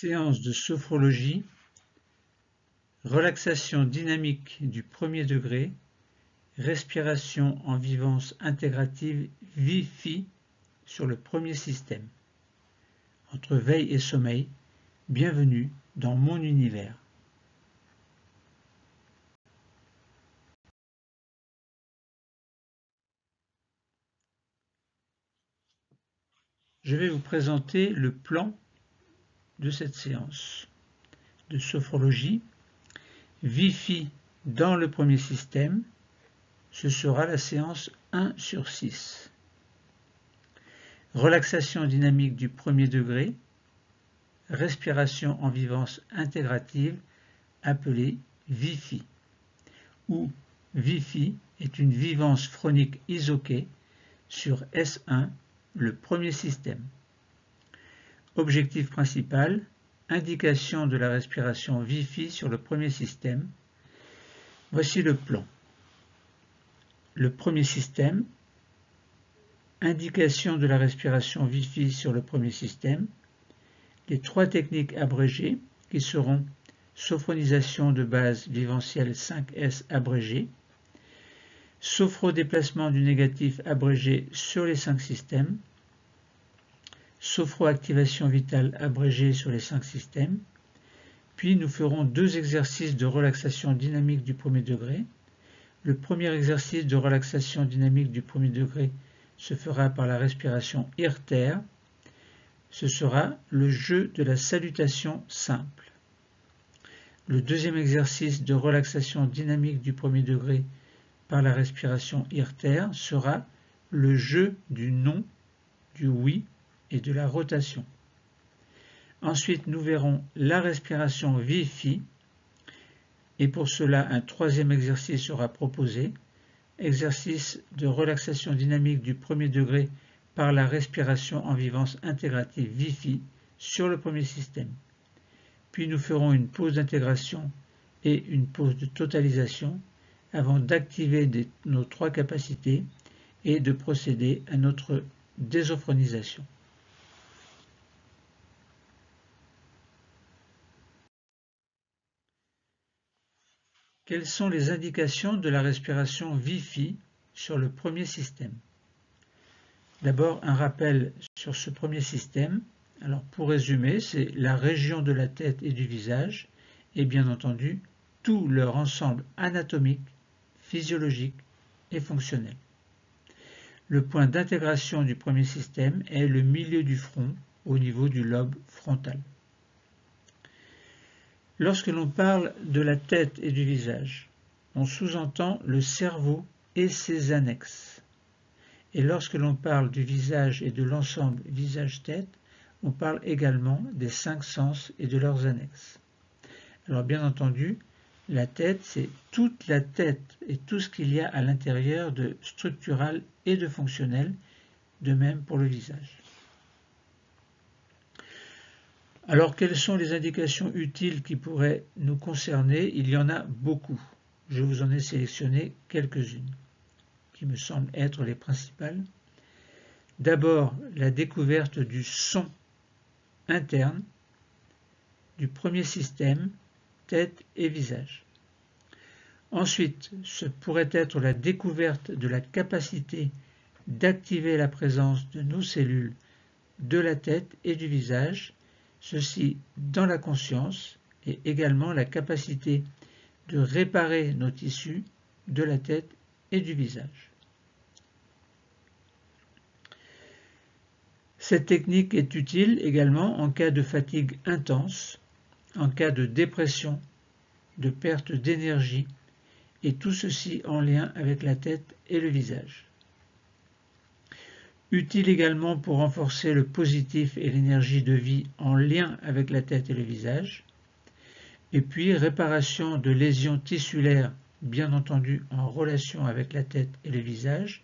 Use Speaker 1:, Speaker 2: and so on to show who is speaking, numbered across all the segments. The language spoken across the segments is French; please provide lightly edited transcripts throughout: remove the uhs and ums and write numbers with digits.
Speaker 1: Séance de sophrologie, relaxation dynamique du premier degré, respiration en vivance intégrative VIFI sur le premier système. Entre veille et sommeil, bienvenue dans mon univers. Je vais vous présenter le plan de cette séance de sophrologie. VIFI dans le premier système, ce sera la séance 1/6. Relaxation dynamique du premier degré, respiration en vivance intégrative, appelée VIFI, où VIFI est une vivance phronique isoquée sur S1, le premier système. Objectif principal, indication de la respiration VIFI sur le premier système. Voici le plan. Le premier système, indication de la respiration VIFI sur le premier système, les trois techniques abrégées qui seront sophronisation de base viventielle 5S abrégée, sophrodéplacement du négatif abrégé sur les 5 systèmes, sophroactivation vitale abrégée sur les 5 systèmes, puis nous ferons 2 exercices de relaxation dynamique du premier degré. Le premier exercice de relaxation dynamique du premier degré se fera par la respiration IRTER. Ce sera le jeu de la salutation simple. Le deuxième exercice de relaxation dynamique du premier degré par la respiration IRTER sera le jeu du non, du oui et de la rotation. Ensuite, nous verrons la respiration VIFI et pour cela, un troisième exercice sera proposé. Exercice de relaxation dynamique du premier degré par la respiration en vivance intégrative VIFI sur le premier système. Puis nous ferons une pause d'intégration et une pause de totalisation avant d'activer nos 3 capacités et de procéder à notre désophronisation. Quelles sont les indications de la respiration VIFI sur le premier système? D'abord, un rappel sur ce premier système. Alors, pour résumer, c'est la région de la tête et du visage et bien entendu tout leur ensemble anatomique, physiologique et fonctionnel. Le point d'intégration du premier système est le milieu du front au niveau du lobe frontal. Lorsque l'on parle de la tête et du visage, on sous-entend le cerveau et ses annexes. Et lorsque l'on parle du visage et de l'ensemble visage-tête, on parle également des 5 sens et de leurs annexes. Alors bien entendu, la tête, c'est toute la tête et tout ce qu'il y a à l'intérieur de structural et de fonctionnel, de même pour le visage. Alors, quelles sont les indications utiles qui pourraient nous concerner? Il y en a beaucoup. Je vous en ai sélectionné quelques-unes, qui me semblent être les principales. D'abord, la découverte du son interne du premier système, tête et visage. Ensuite, ce pourrait être la découverte de la capacité d'activer la présence de nos cellules de la tête et du visage, ceci dans la conscience, et également la capacité de réparer nos tissus de la tête et du visage. Cette technique est utile également en cas de fatigue intense, en cas de dépression, de perte d'énergie, et tout ceci en lien avec la tête et le visage. Utile également pour renforcer le positif et l'énergie de vie en lien avec la tête et le visage. Et puis réparation de lésions tissulaires, bien entendu en relation avec la tête et le visage,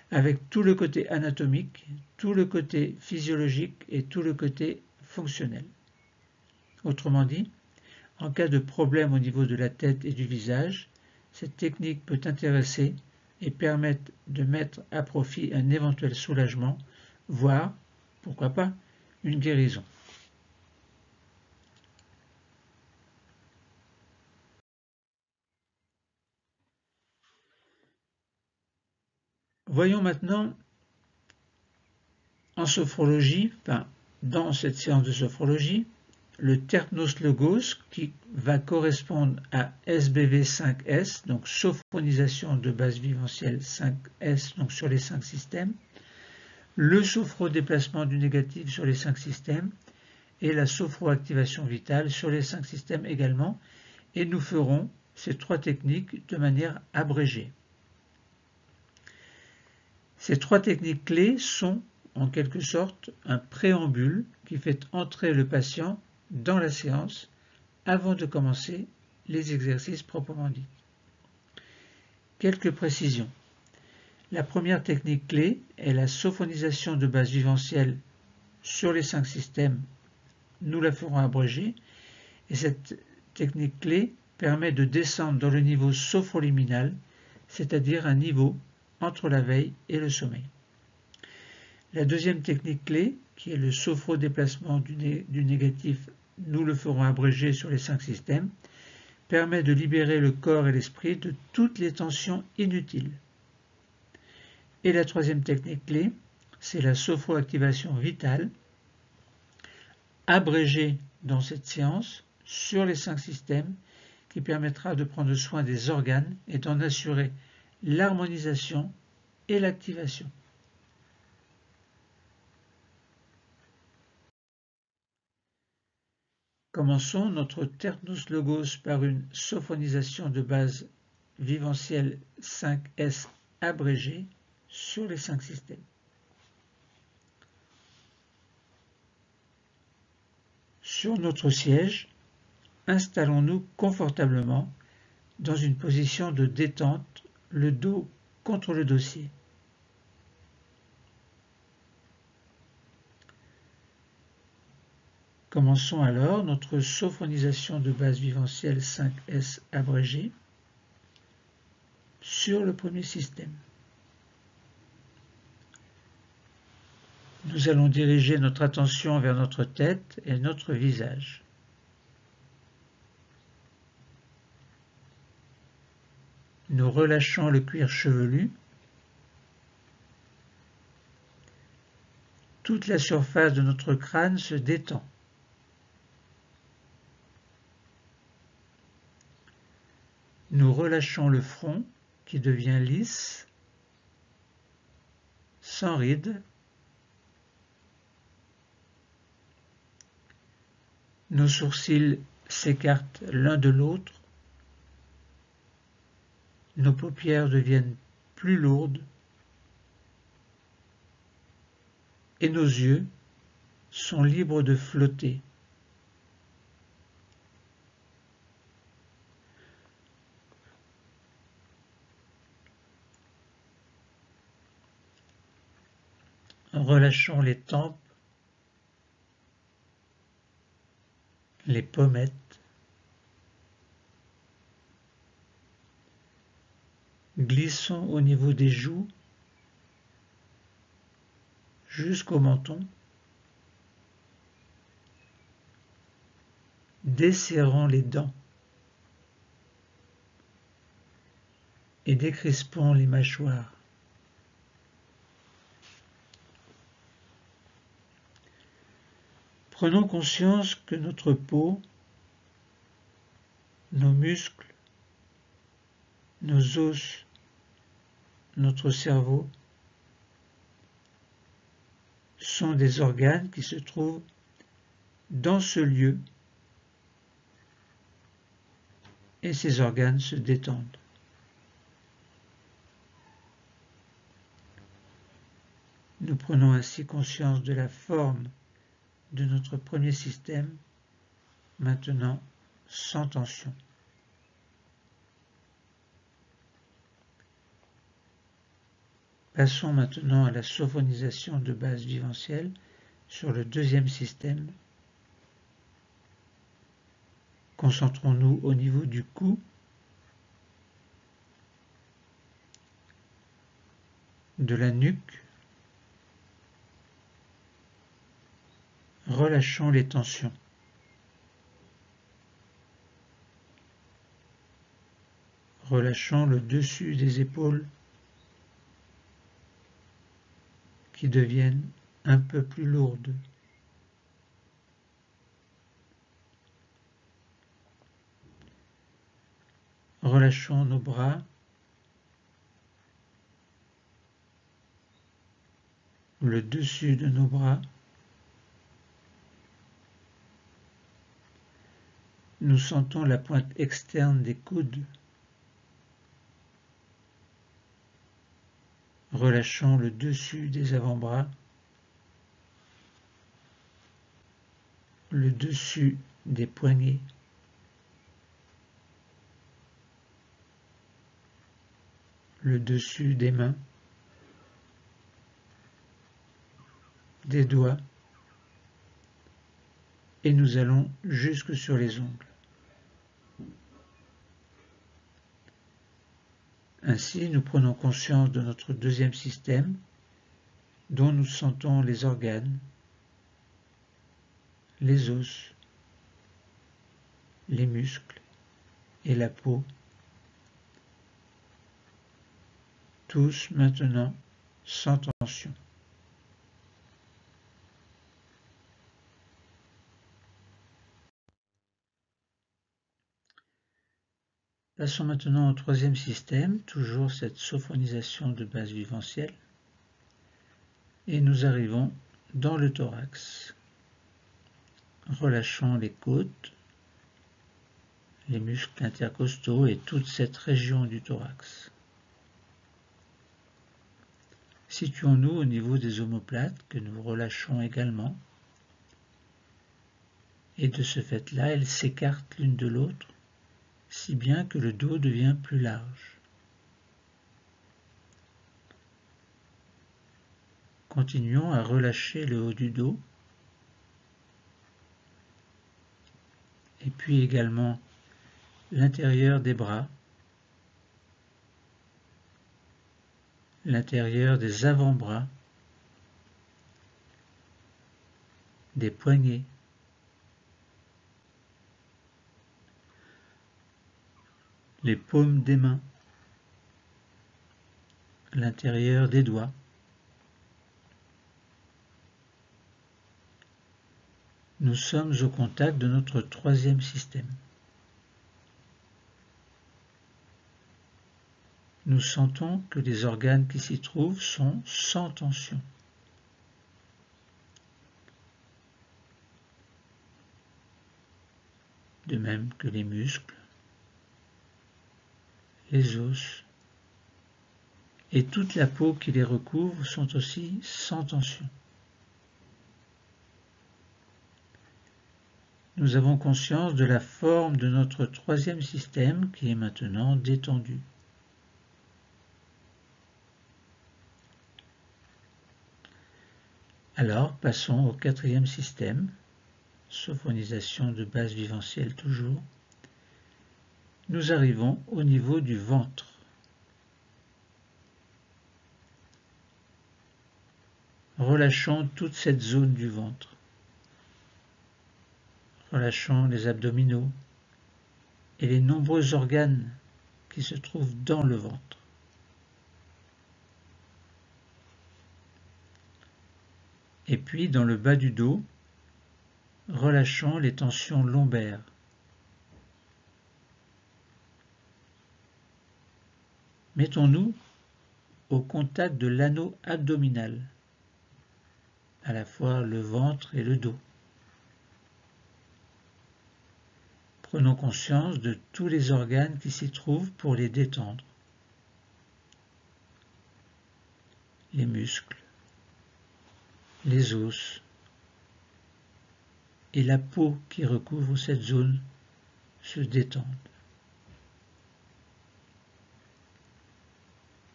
Speaker 1: avec tout le côté anatomique, tout le côté physiologique et tout le côté fonctionnel. Autrement dit, en cas de problème au niveau de la tête et du visage, cette technique peut intéresser et permettre de mettre à profit un éventuel soulagement, voire, pourquoi pas, une guérison. Voyons maintenant en sophrologie, dans cette séance de sophrologie, le terpnos logos qui va correspondre à SBV5S, donc sophronisation de base viventielle 5S, donc sur les 5 systèmes, le sophrodéplacement du négatif sur les 5 systèmes et la sophroactivation vitale sur les 5 systèmes également, et nous ferons ces 3 techniques de manière abrégée. Ces 3 techniques clés sont en quelque sorte un préambule qui fait entrer le patient dans la séance avant de commencer les exercices proprement dits. Quelques précisions. La première technique clé est la sophonisation de base viventielle sur les 5 systèmes. Nous la ferons abrégée et cette technique clé permet de descendre dans le niveau sophroliminal, c'est-à-dire un niveau entre la veille et le sommeil. La deuxième technique clé, qui est le sophrodéplacement du négatif, nous le ferons abrégé sur les 5 systèmes, permet de libérer le corps et l'esprit de toutes les tensions inutiles. Et la troisième technique clé, c'est la sophroactivation vitale, abrégée dans cette séance sur les 5 systèmes, qui permettra de prendre soin des organes et d'en assurer l'harmonisation et l'activation. Commençons notre terpnos logos par une sophonisation de base viventielle 5S abrégée sur les 5 systèmes. Sur notre siège, installons-nous confortablement dans une position de détente, le dos contre le dossier. Commençons alors notre sophonisation de base viventielle 5S abrégée sur le premier système. Nous allons diriger notre attention vers notre tête et notre visage. Nous relâchons le cuir chevelu. Toute la surface de notre crâne se détend. Nous relâchons le front qui devient lisse, sans rides. Nos sourcils s'écartent l'un de l'autre. Nos paupières deviennent plus lourdes. Et nos yeux sont libres de flotter. Relâchons les tempes, les pommettes, glissons au niveau des joues jusqu'au menton, desserrons les dents et décrispons les mâchoires. Prenons conscience que notre peau, nos muscles, nos os, notre cerveau sont des organes qui se trouvent dans ce lieu et ces organes se détendent. Nous prenons ainsi conscience de la forme de notre premier système, maintenant sans tension. Passons maintenant à la sophonisation de base viventielle sur le deuxième système. Concentrons-nous au niveau du cou, de la nuque. Relâchons les tensions. Relâchons le dessus des épaules. qui deviennent un peu plus lourdes. Relâchons nos bras, le dessus de nos bras. Nous sentons la pointe externe des coudes. Relâchons le dessus des avant-bras, le dessus des poignets, le dessus des mains, des doigts, et nous allons jusque sur les ongles. Ainsi, nous prenons conscience de notre deuxième système, dont nous sentons les organes, les os, les muscles et la peau, tous maintenant sans tension. Passons maintenant au troisième système, toujours cette sophonisation de base viventielle, et nous arrivons dans le thorax. Relâchons les côtes, les muscles intercostaux et toute cette région du thorax. Situons-nous au niveau des omoplates que nous relâchons également, et de ce fait-là, elles s'écartent l'une de l'autre, si bien que le dos devient plus large. Continuons à relâcher le haut du dos, et puis également l'intérieur des bras, l'intérieur des avant-bras, des poignets, les paumes des mains, l'intérieur des doigts, nous sommes au contact de notre troisième système. Nous sentons que les organes qui s'y trouvent sont sans tension. De même que les muscles, les os et toute la peau qui les recouvre sont aussi sans tension. Nous avons conscience de la forme de notre troisième système qui est maintenant détendu. Alors, passons au quatrième système, sophonisation de base viventielle toujours. Nous arrivons au niveau du ventre. Relâchons toute cette zone du ventre. Relâchons les abdominaux et les nombreux organes qui se trouvent dans le ventre. Et puis, dans le bas du dos, relâchons les tensions lombaires. Mettons-nous au contact de l'anneau abdominal, à la fois le ventre et le dos. Prenons conscience de tous les organes qui s'y trouvent pour les détendre. Les muscles, les os et la peau qui recouvre cette zone se détendent.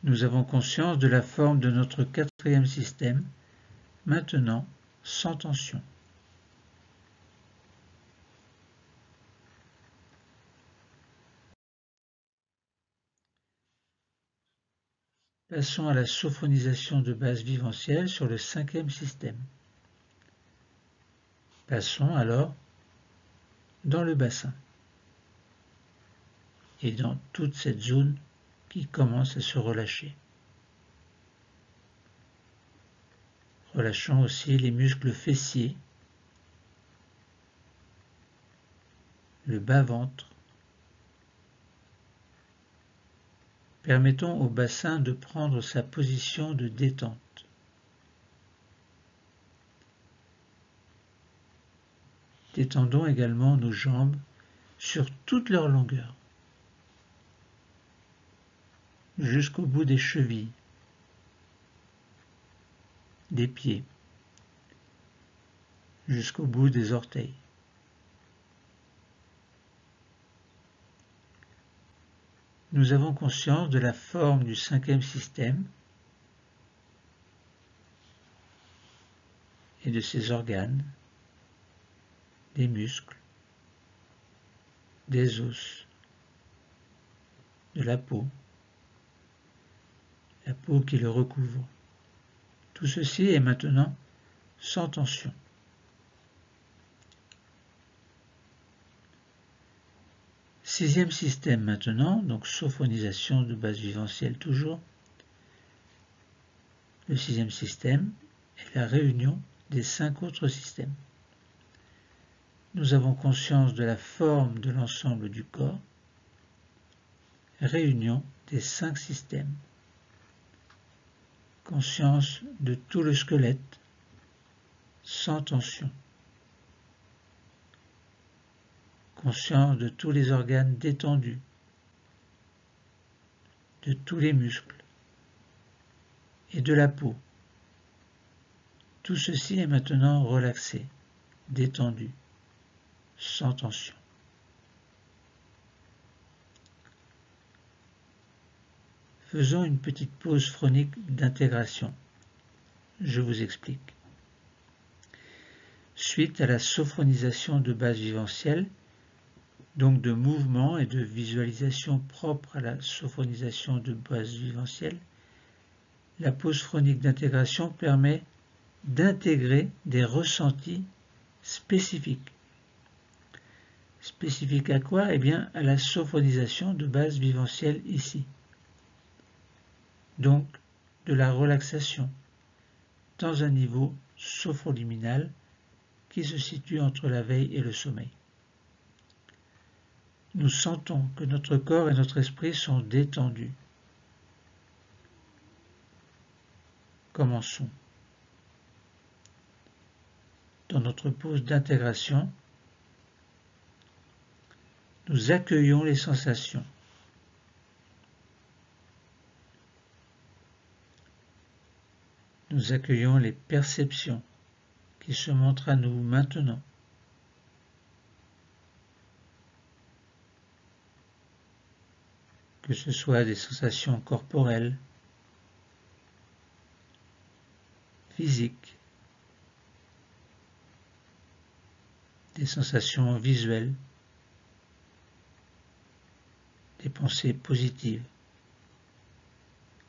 Speaker 1: Nous avons conscience de la forme de notre quatrième système, maintenant sans tension. Passons à la sophonisation de base viventielle sur le cinquième système. Passons alors dans le bassin et dans toute cette zone qui commence à se relâcher. relâchant aussi les muscles fessiers, le bas-ventre. Permettons au bassin de prendre sa position de détente. Détendons également nos jambes sur toute leur longueur, jusqu'au bout des chevilles, des pieds, jusqu'au bout des orteils. Nous avons conscience de la forme du cinquième système et de ses organes, des muscles, des os, de la peau qui le recouvre. Tout ceci est maintenant sans tension. Sixième système maintenant, donc sophonisation de base viventielle toujours. Le sixième système est la réunion des 5 autres systèmes. Nous avons conscience de la forme de l'ensemble du corps, réunion des 5 systèmes. Conscience de tout le squelette, sans tension. Conscience de tous les organes détendus, de tous les muscles et de la peau. Tout ceci est maintenant relaxé, détendu, sans tension. Faisons une petite pause phronique d'intégration. Je vous explique. Suite à la sophronisation de base viventielle, donc de mouvement et de visualisation propre à la sophonisation de base viventielle, la pause phronique d'intégration permet d'intégrer des ressentis spécifiques. Spécifiques à quoi? Eh bien, à la sophonisation de base viventielle ici. Donc, de la relaxation, dans un niveau sophroliminal qui se situe entre la veille et le sommeil. Nous sentons que notre corps et notre esprit sont détendus. Commençons. Dans notre pause d'intégration, nous accueillons les sensations. Nous accueillons les perceptions qui se montrent à nous maintenant. Que ce soit des sensations corporelles, physiques, des sensations visuelles, des pensées positives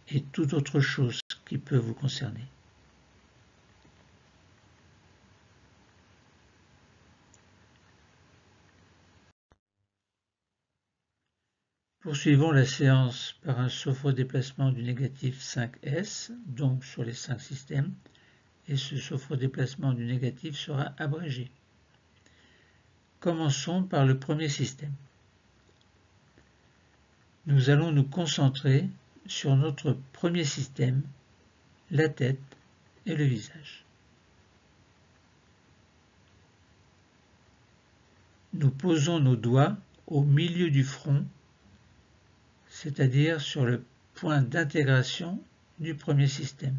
Speaker 1: et toute autre chose qui peut vous concerner. Poursuivons la séance par un sophodéplacement du négatif 5S, donc sur les 5 systèmes, et ce sophodéplacement du négatif sera abrégé. Commençons par le premier système. Nous allons nous concentrer sur notre premier système, la tête et le visage. Nous posons nos doigts au milieu du front, c'est-à-dire sur le point d'intégration du premier système.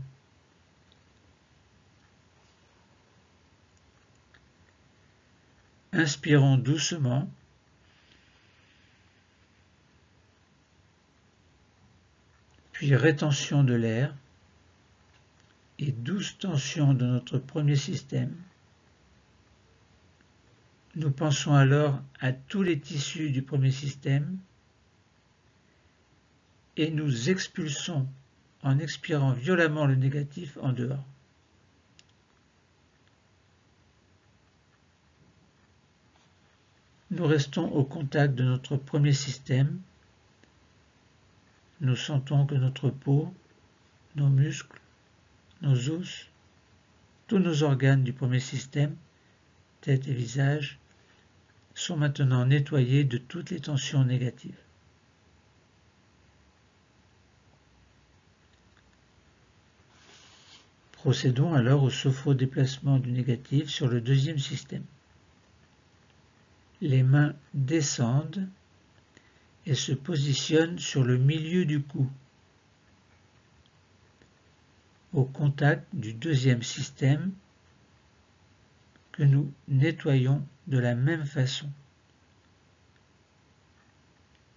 Speaker 1: Inspirons doucement. Puis rétention de l'air et douce tension de notre premier système. Nous pensons alors à tous les tissus du premier système et nous expulsons en expirant violemment le négatif en dehors. Nous restons au contact de notre premier système. Nous sentons que notre peau, nos muscles, nos os tous nos organes du premier système, tête et visage, sont maintenant nettoyés de toutes les tensions négatives. Procédons alors au sophrodéplacement du négatif sur le deuxième système. Les mains descendent et se positionnent sur le milieu du cou, au contact du deuxième système que nous nettoyons de la même façon.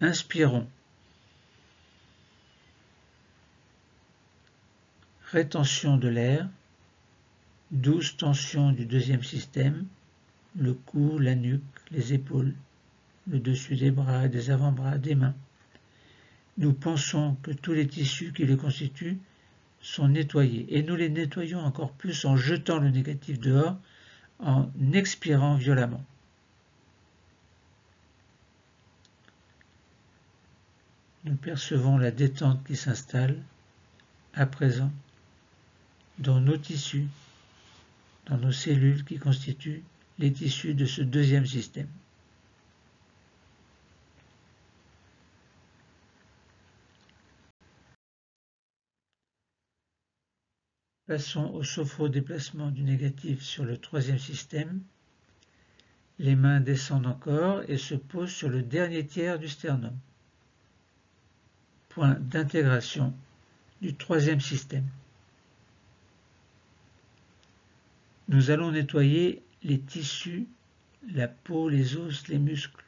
Speaker 1: Inspirons. Rétention de l'air, douce tension du deuxième système, le cou, la nuque, les épaules, le dessus des bras et des avant-bras, des mains. Nous pensons que tous les tissus qui les constituent sont nettoyés et nous les nettoyons encore plus en jetant le négatif dehors, en expirant violemment. Nous percevons la détente qui s'installe à présent dans nos tissus, dans nos cellules qui constituent les tissus de ce deuxième système. Passons au sophrodéplacement du négatif sur le troisième système. Les mains descendent encore et se posent sur le dernier tiers du sternum. Point d'intégration du troisième système. Nous allons nettoyer les tissus, la peau, les os, les muscles.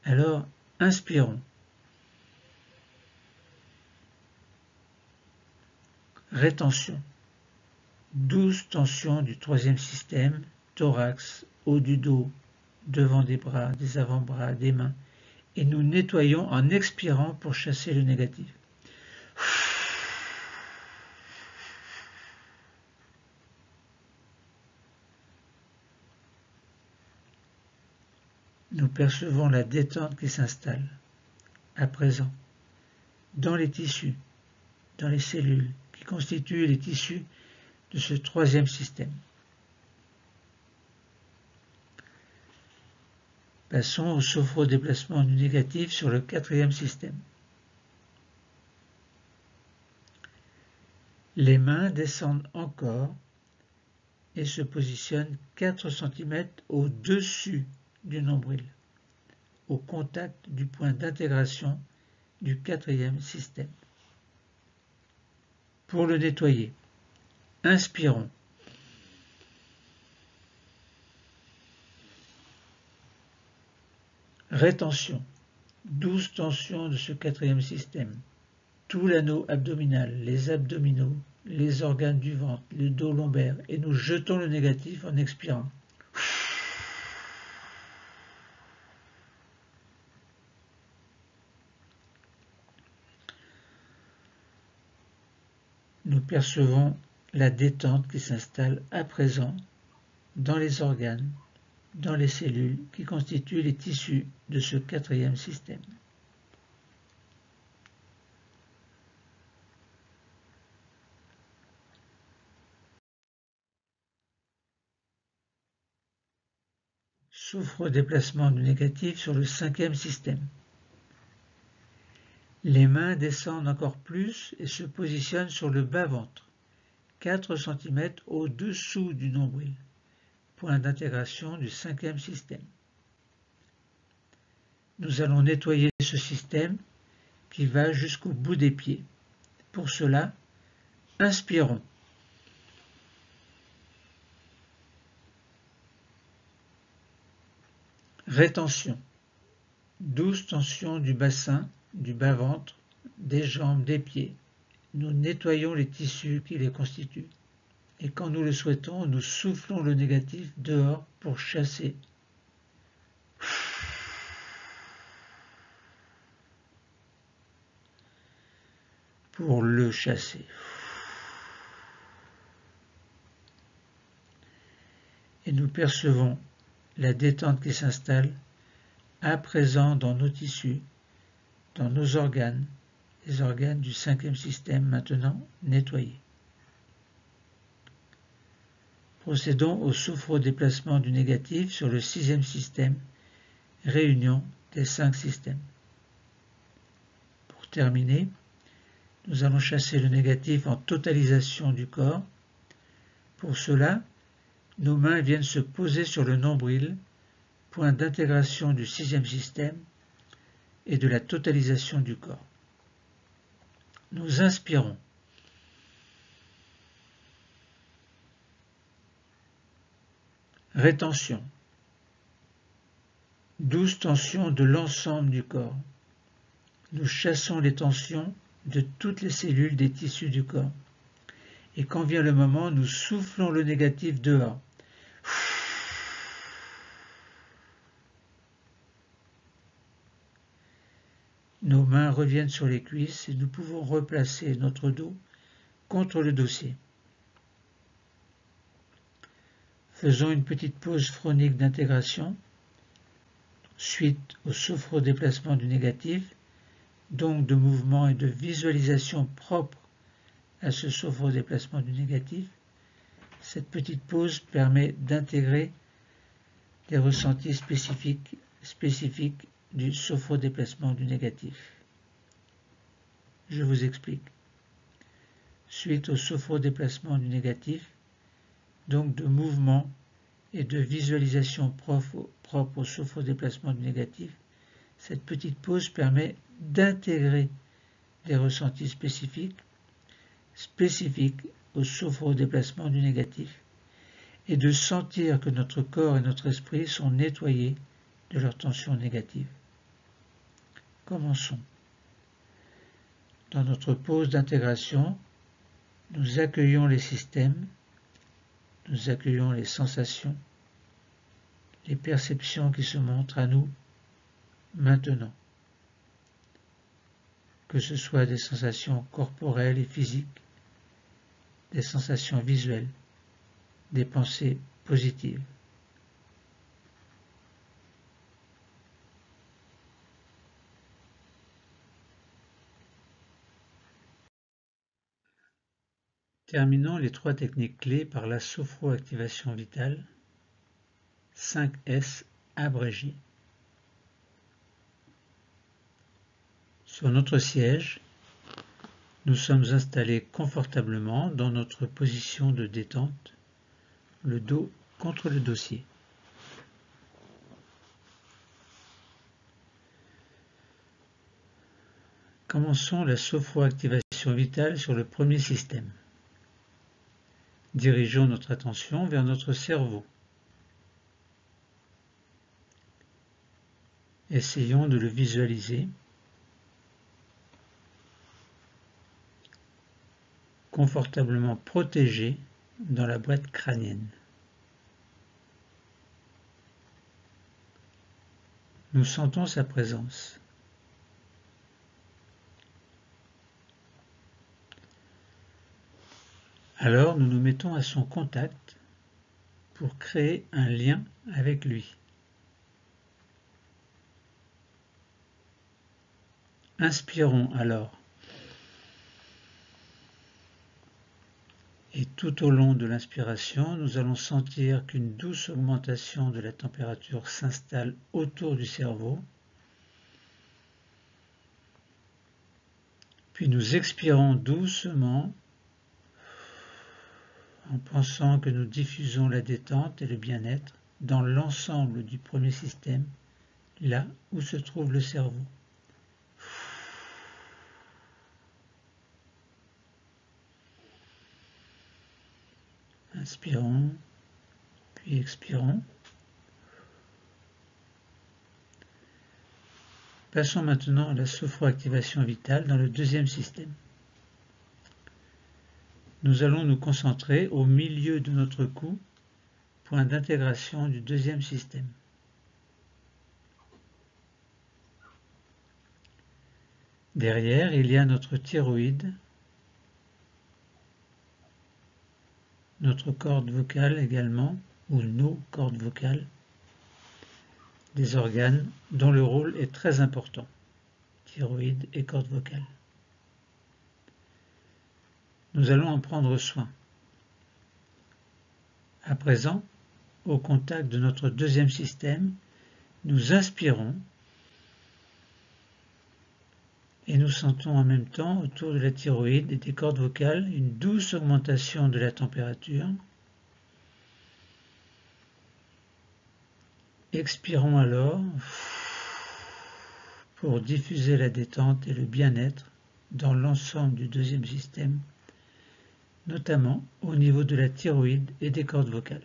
Speaker 1: Alors, inspirons. Rétention. Douce tension du troisième système, thorax, haut du dos, devant des bras, des avant-bras, des mains. Et nous nettoyons en expirant pour chasser le négatif. Nous percevons la détente qui s'installe, à présent, dans les tissus, dans les cellules qui constituent les tissus de ce troisième système. Passons au sophrodéplacement du négatif sur le quatrième système. Les mains descendent encore et se positionnent 4 cm au-dessus du nombril, au contact du point d'intégration du quatrième système. Pour le nettoyer, inspirons. Rétention, douce tension de ce quatrième système, tout l'anneau abdominal, les abdominaux, les organes du ventre, le dos lombaire, et nous jetons le négatif en expirant. Nous percevons la détente qui s'installe à présent dans les organes, dans les cellules qui constituent les tissus de ce quatrième système. Sophrodéplacement du négatif sur le cinquième système. Les mains descendent encore plus et se positionnent sur le bas-ventre, 4 cm au-dessous du nombril, point d'intégration du cinquième système. Nous allons nettoyer ce système qui va jusqu'au bout des pieds. Pour cela, inspirons. Rétention. Douce tension du bassin, du bas-ventre, des jambes, des pieds. Nous nettoyons les tissus qui les constituent. Et quand nous le souhaitons, nous soufflons le négatif dehors pour chasser. Pour le chasser. Et nous percevons la détente qui s'installe à présent dans nos tissus, dans nos organes, les organes du cinquième système maintenant nettoyés. Procédons au sophro-déplacement du négatif sur le 6e système, réunion des 5 systèmes. Pour terminer, nous allons chasser le négatif en totalisation du corps. Pour cela, nos mains viennent se poser sur le nombril, point d'intégration du 6e système et de la totalisation du corps. Nous inspirons. Rétention. 12 tensions de l'ensemble du corps. Nous chassons les tensions de toutes les cellules des tissus du corps. Et quand vient le moment, nous soufflons le négatif dehors. Nos mains reviennent sur les cuisses et nous pouvons replacer notre dos contre le dossier. Faisons une petite pause phronique d'intégration, suite au sophro-déplacement du négatif, donc de mouvement et de visualisation propre à ce sophro-déplacement du négatif. Cette petite pause permet d'intégrer des ressentis spécifiques du sophro-déplacement du négatif. Je vous explique. Suite au sophro-déplacement du négatif, donc de mouvement et de visualisation propre au sophro-déplacement du négatif, cette petite pause permet d'intégrer des ressentis spécifiques au sophro-déplacement du négatif et de sentir que notre corps et notre esprit sont nettoyés de leurs tensions négatives. Commençons. Dans notre pause d'intégration, nous accueillons les systèmes, nous accueillons les sensations, les perceptions qui se montrent à nous maintenant. Que ce soit des sensations corporelles et physiques, des sensations visuelles, des pensées positives. Terminons les 3 techniques clés par la sophro-activation vitale, 5S abrégé. Sur notre siège, nous sommes installés confortablement dans notre position de détente, le dos contre le dossier. Commençons la sophro-activation vitale sur le premier système. Dirigeons notre attention vers notre cerveau. Essayons de le visualiser. Confortablement protégé dans la boîte crânienne. Nous sentons sa présence. Alors nous nous mettons à son contact pour créer un lien avec lui. Inspirons alors. Et tout au long de l'inspiration, nous allons sentir qu'une douce augmentation de la température s'installe autour du cerveau. Puis nous expirons doucement en pensant que nous diffusons la détente et le bien-être dans l'ensemble du premier système, là où se trouve le cerveau. Inspirons, puis expirons. Passons maintenant à la sophro-activation vitale dans le deuxième système. Nous allons nous concentrer au milieu de notre cou, point d'intégration du deuxième système. Derrière, il y a notre thyroïde, notre corde vocale également, ou nos cordes vocales, des organes dont le rôle est très important, thyroïde et corde vocale. Nous allons en prendre soin. À présent, au contact de notre deuxième système, nous inspirons et nous sentons en même temps autour de la thyroïde et des cordes vocales une douce augmentation de la température. Expirons alors pour diffuser la détente et le bien-être dans l'ensemble du deuxième système, notamment au niveau de la thyroïde et des cordes vocales.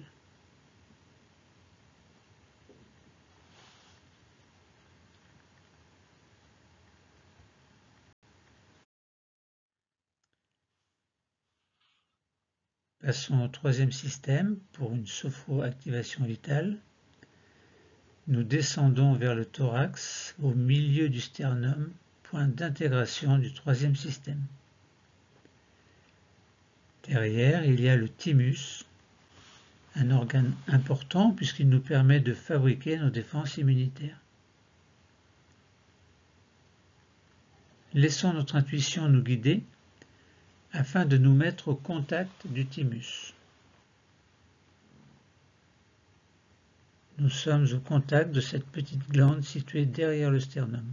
Speaker 1: Passons au troisième système pour une sophroactivation vitale. Nous descendons vers le thorax, au milieu du sternum, point d'intégration du troisième système. Derrière, il y a le thymus, un organe important puisqu'il nous permet de fabriquer nos défenses immunitaires. Laissons notre intuition nous guider afin de nous mettre au contact du thymus. Nous sommes au contact de cette petite glande située derrière le sternum.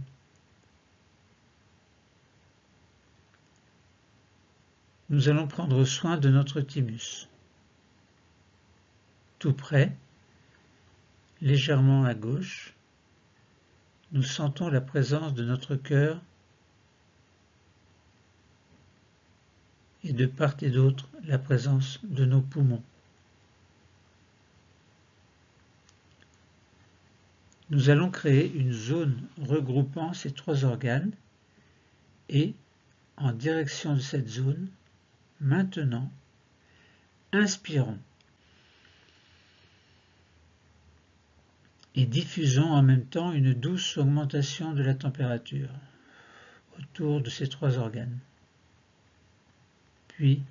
Speaker 1: Nous allons prendre soin de notre thymus. Tout près, légèrement à gauche, nous sentons la présence de notre cœur et de part et d'autre la présence de nos poumons. Nous allons créer une zone regroupant ces trois organes et, en direction de cette zone, maintenant, inspirons et diffusons en même temps une douce augmentation de la température autour de ces trois organes. Puis,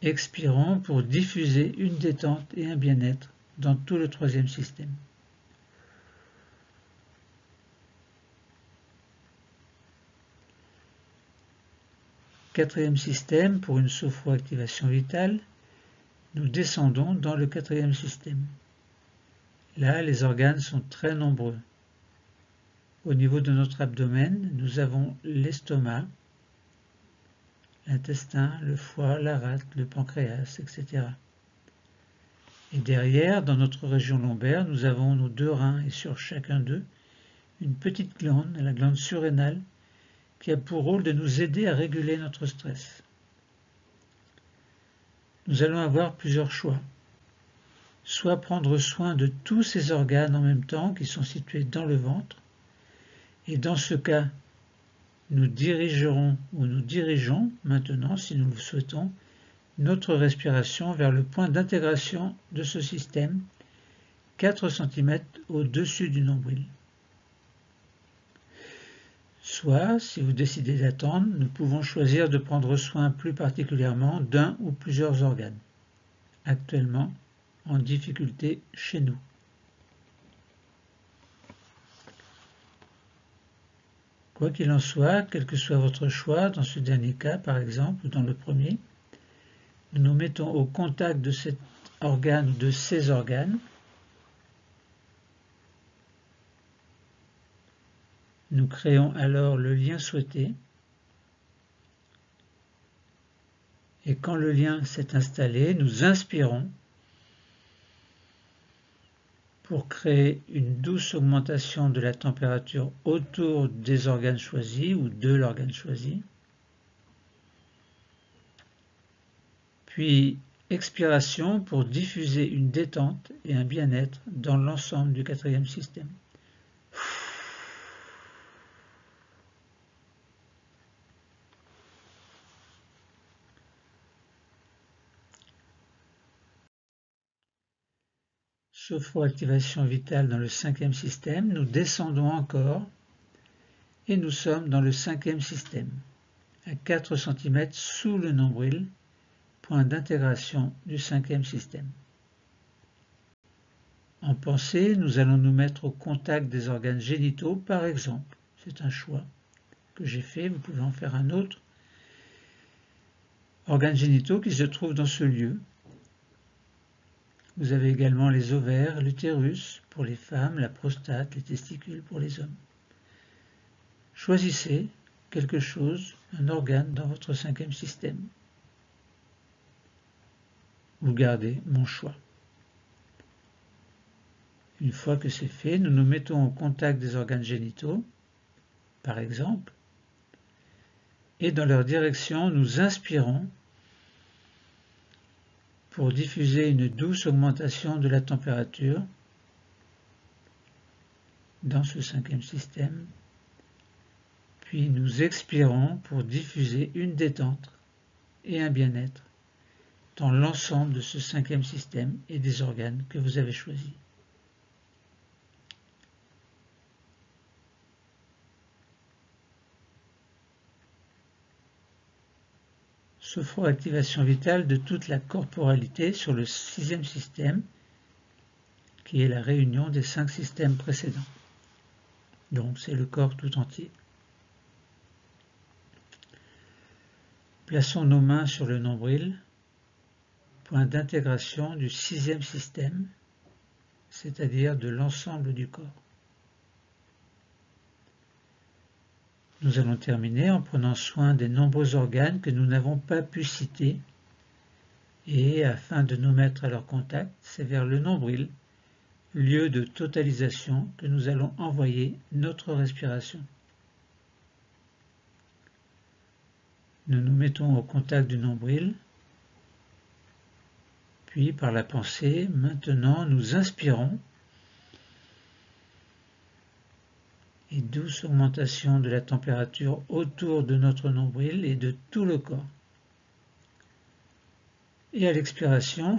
Speaker 1: expirons pour diffuser une détente et un bien-être dans tout le troisième système. Quatrième système, pour une sophroactivation vitale, nous descendons dans le quatrième système. Là, les organes sont très nombreux. Au niveau de notre abdomen, nous avons l'estomac, l'intestin, le foie, la rate, le pancréas, etc. Et derrière, dans notre région lombaire, nous avons nos deux reins et sur chacun d'eux, une petite glande, la glande surrénale, qui a pour rôle de nous aider à réguler notre stress. Nous allons avoir plusieurs choix. Soit prendre soin de tous ces organes en même temps qui sont situés dans le ventre, et dans ce cas, nous dirigerons ou nous dirigeons maintenant, si nous le souhaitons, notre respiration vers le point d'intégration de ce système, 4 cm au-dessus du nombril. Soit, si vous décidez d'attendre, nous pouvons choisir de prendre soin plus particulièrement d'un ou plusieurs organes, actuellement en difficulté chez nous. Quoi qu'il en soit, quel que soit votre choix, dans ce dernier cas par exemple, ou dans le premier, nous nous mettons au contact de cet organe ou de ces organes. Nous créons alors le lien souhaité. Et quand le lien s'est installé, nous inspirons pour créer une douce augmentation de la température autour des organes choisis ou de l'organe choisi. Puis expiration pour diffuser une détente et un bien-être dans l'ensemble du quatrième système. Sophroactivation vitale dans le cinquième système, nous descendons encore et nous sommes dans le cinquième système, à 4 cm sous le nombril, point d'intégration du cinquième système. En pensée, nous allons nous mettre au contact des organes génitaux, par exemple. C'est un choix que j'ai fait, vous pouvez en faire un autre. Organes génitaux qui se trouvent dans ce lieu. Vous avez également les ovaires, l'utérus pour les femmes, la prostate, les testicules pour les hommes. Choisissez quelque chose, un organe dans votre cinquième système. Vous gardez mon choix. Une fois que c'est fait, nous nous mettons au contact des organes génitaux, par exemple, et dans leur direction, nous inspirons pour diffuser une douce augmentation de la température dans ce cinquième système, puis nous expirons pour diffuser une détente et un bien-être dans l'ensemble de ce cinquième système et des organes que vous avez choisis. Sophroactivation vitale de toute la corporalité sur le sixième système, qui est la réunion des 5 systèmes précédents. Donc c'est le corps tout entier. Plaçons nos mains sur le nombril, point d'intégration du sixième système, c'est-à-dire de l'ensemble du corps. Nous allons terminer en prenant soin des nombreux organes que nous n'avons pas pu citer, et afin de nous mettre à leur contact, c'est vers le nombril, lieu de totalisation, que nous allons envoyer notre respiration. Nous nous mettons au contact du nombril, puis par la pensée, maintenant nous inspirons, et douce augmentation de la température autour de notre nombril et de tout le corps. Et à l'expiration,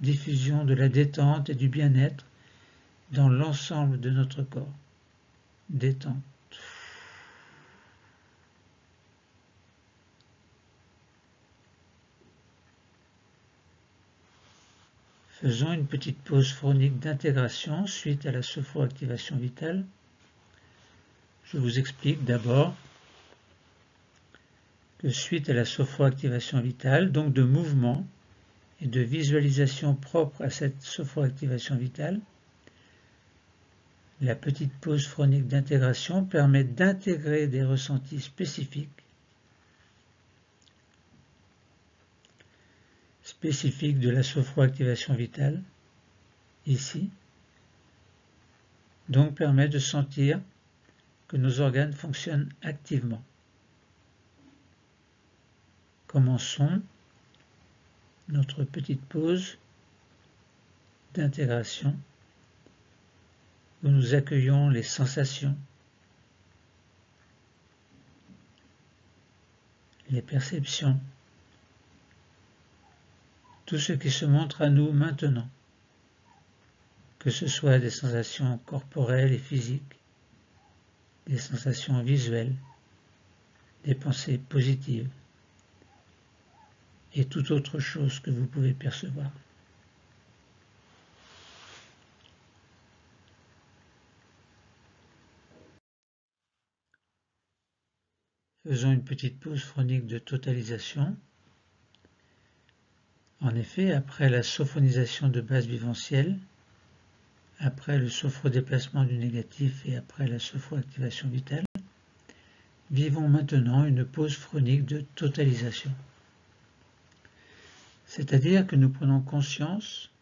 Speaker 1: diffusion de la détente et du bien-être dans l'ensemble de notre corps. Détente. Faisons une petite pause phonique d'intégration suite à la sophroactivation vitale. Je vous explique d'abord que suite à la sophroactivation vitale, donc de mouvement et de visualisation propre à cette sophroactivation vitale, la petite pause phonique d'intégration permet d'intégrer des ressentis spécifiques de la sophroactivation vitale, ici, donc permet de sentir que nos organes fonctionnent activement. Commençons notre petite pause d'intégration où nous accueillons les sensations, les perceptions, tout ce qui se montre à nous maintenant, que ce soit des sensations corporelles et physiques, des sensations visuelles, des pensées positives et toute autre chose que vous pouvez percevoir. Faisons une petite pause phonique de totalisation. En effet, après la sophonisation de base viventielle, après le sophrodéplacement du négatif et après la sophroactivation vitale, vivons maintenant une pause phonique de totalisation. C'est-à-dire que nous prenons conscience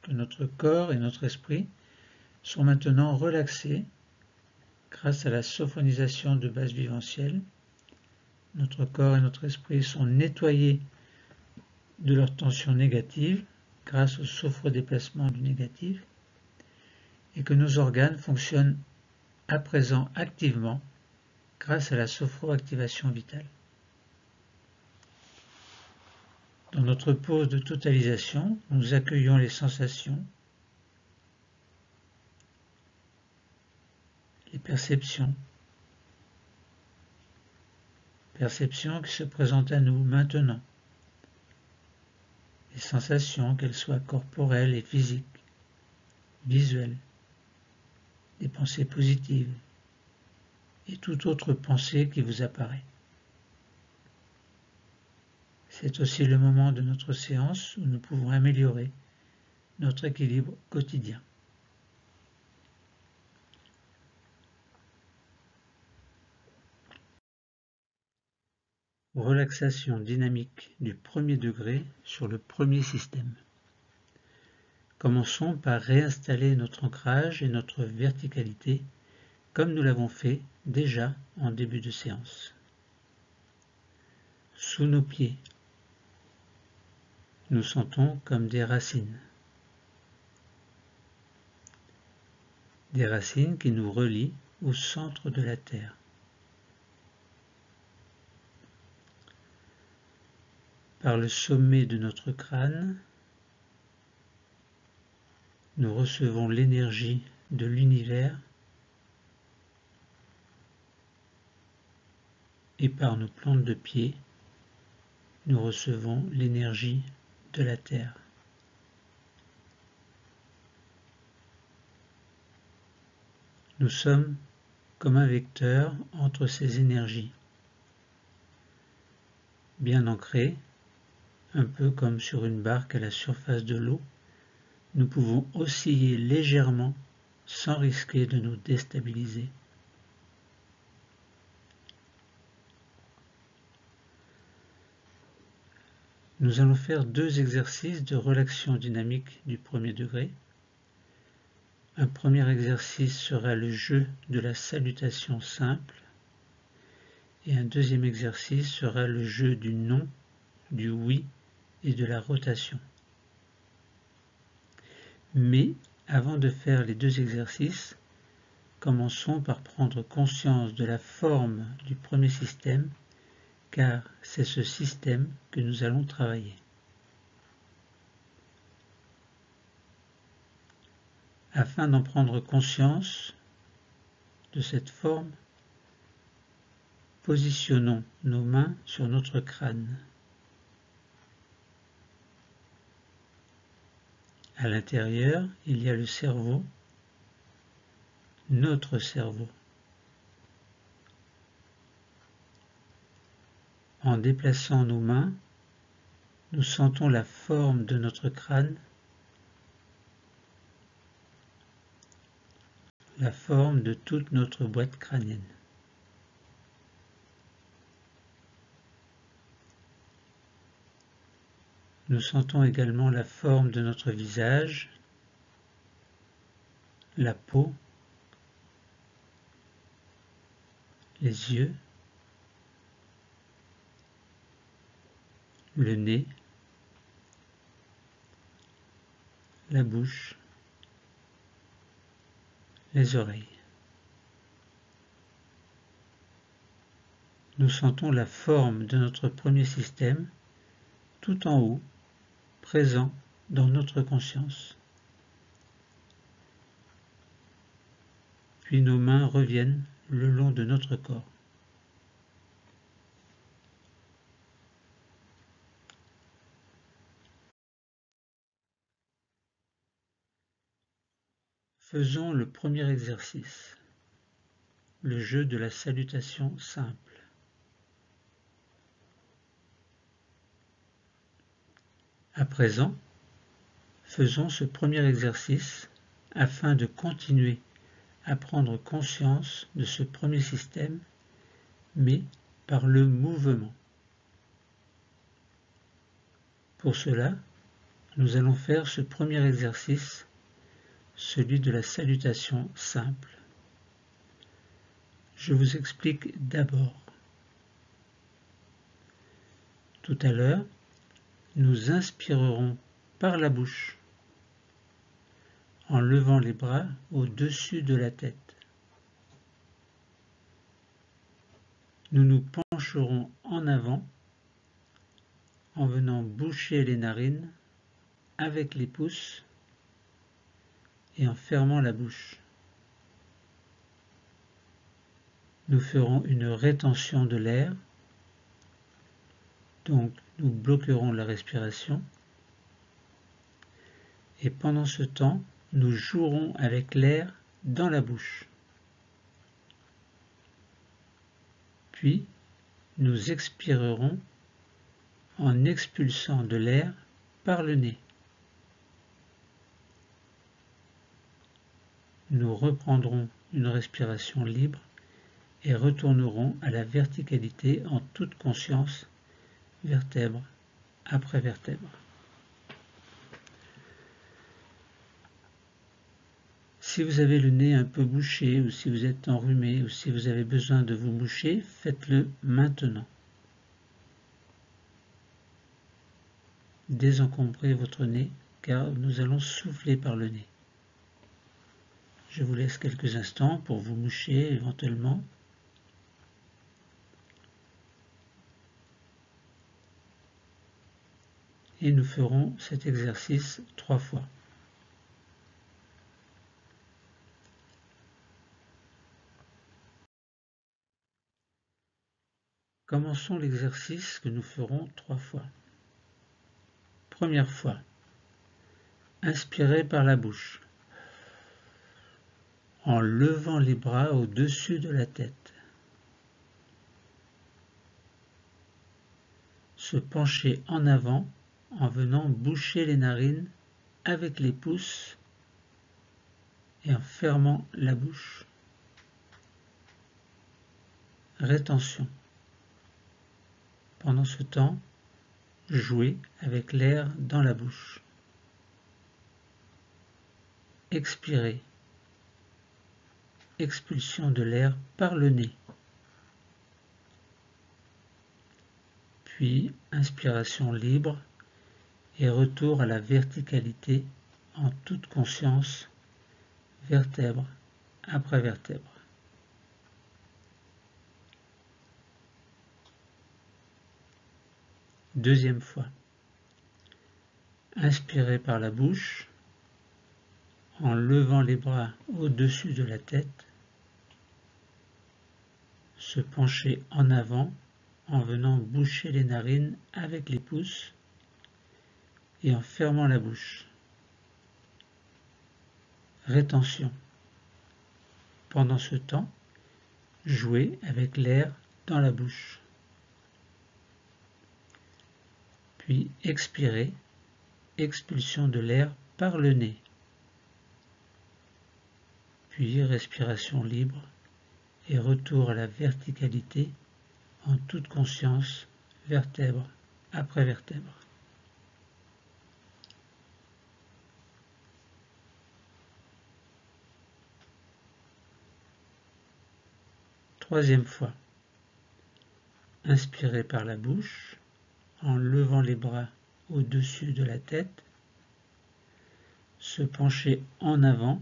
Speaker 1: que notre corps et notre esprit sont maintenant relaxés grâce à la sophonisation de base viventielle. Notre corps et notre esprit sont nettoyés de leur tension négative grâce au sophrodéplacement du négatif et que nos organes fonctionnent à présent activement grâce à la sophroactivation vitale. Dans notre pause de totalisation, nous accueillons les sensations, les perceptions qui se présentent à nous maintenant. Les sensations, qu'elles soient corporelles et physiques, visuelles, des pensées positives et toute autre pensée qui vous apparaît. C'est aussi le moment de notre séance où nous pouvons améliorer notre équilibre quotidien. Relaxation dynamique du premier degré sur le premier système. Commençons par réinstaller notre ancrage et notre verticalité comme nous l'avons fait déjà en début de séance. Sous nos pieds, nous sentons comme des racines. Des racines qui nous relient au centre de la Terre. Par le sommet de notre crâne, nous recevons l'énergie de l'univers et par nos plantes de pied, nous recevons l'énergie de la Terre. Nous sommes comme un vecteur entre ces énergies, bien ancrés, un peu comme sur une barque à la surface de l'eau. Nous pouvons osciller légèrement sans risquer de nous déstabiliser. Nous allons faire 2 exercices de relaxation dynamique du premier degré. Un premier exercice sera le jeu de la salutation simple et un deuxième exercice sera le jeu du non, du oui et de la rotation. Mais avant de faire les 2 exercices, commençons par prendre conscience de la forme du premier système, car c'est ce système que nous allons travailler. Afin d'en prendre conscience de cette forme, positionnons nos mains sur notre crâne. À l'intérieur, il y a le cerveau, notre cerveau. En déplaçant nos mains, nous sentons la forme de notre crâne, la forme de toute notre boîte crânienne. Nous sentons également la forme de notre visage, la peau, les yeux, le nez, la bouche, les oreilles. Nous sentons la forme de notre premier système tout en haut, présent dans notre conscience. Puis nos mains reviennent le long de notre corps. Faisons le premier exercice, le jeu de la salutation simple. À présent, faisons ce premier exercice afin de continuer à prendre conscience de ce premier système, mais par le mouvement. Pour cela, nous allons faire ce premier exercice, celui de la salutation simple. Je vous explique d'abord. Tout à l'heure, nous inspirerons par la bouche en levant les bras au-dessus de la tête. Nous nous pencherons en avant en venant boucher les narines avec les pouces et en fermant la bouche. Nous ferons une rétention de l'air, donc nous bloquerons la respiration et pendant ce temps, nous jouerons avec l'air dans la bouche. Puis, nous expirerons en expulsant de l'air par le nez. Nous reprendrons une respiration libre et retournerons à la verticalité en toute conscience, vertèbre après vertèbre. Si vous avez le nez un peu bouché, ou si vous êtes enrhumé, ou si vous avez besoin de vous moucher, faites-le maintenant. Désencombrez votre nez, car nous allons souffler par le nez. Je vous laisse quelques instants pour vous moucher éventuellement. Et nous ferons cet exercice 3 fois. Commençons l'exercice que nous ferons 3 fois. Première fois, inspirez par la bouche, en levant les bras au-dessus de la tête. Se pencher en avant en venant boucher les narines avec les pouces et en fermant la bouche. Rétention. Pendant ce temps, jouez avec l'air dans la bouche. Expirez. Expulsion de l'air par le nez. Puis inspiration libre et retour à la verticalité en toute conscience, vertèbre après vertèbre. Deuxième fois. Inspirez par la bouche en levant les bras au-dessus de la tête. Se pencher en avant en venant boucher les narines avec les pouces et en fermant la bouche. Rétention. Pendant ce temps, jouez avec l'air dans la bouche. Puis expirez, expulsion de l'air par le nez. Puis respiration libre et retour à la verticalité en toute conscience, vertèbre après vertèbre. Troisième fois. Inspirez par la bouche en levant les bras au-dessus de la tête. Se pencher en avant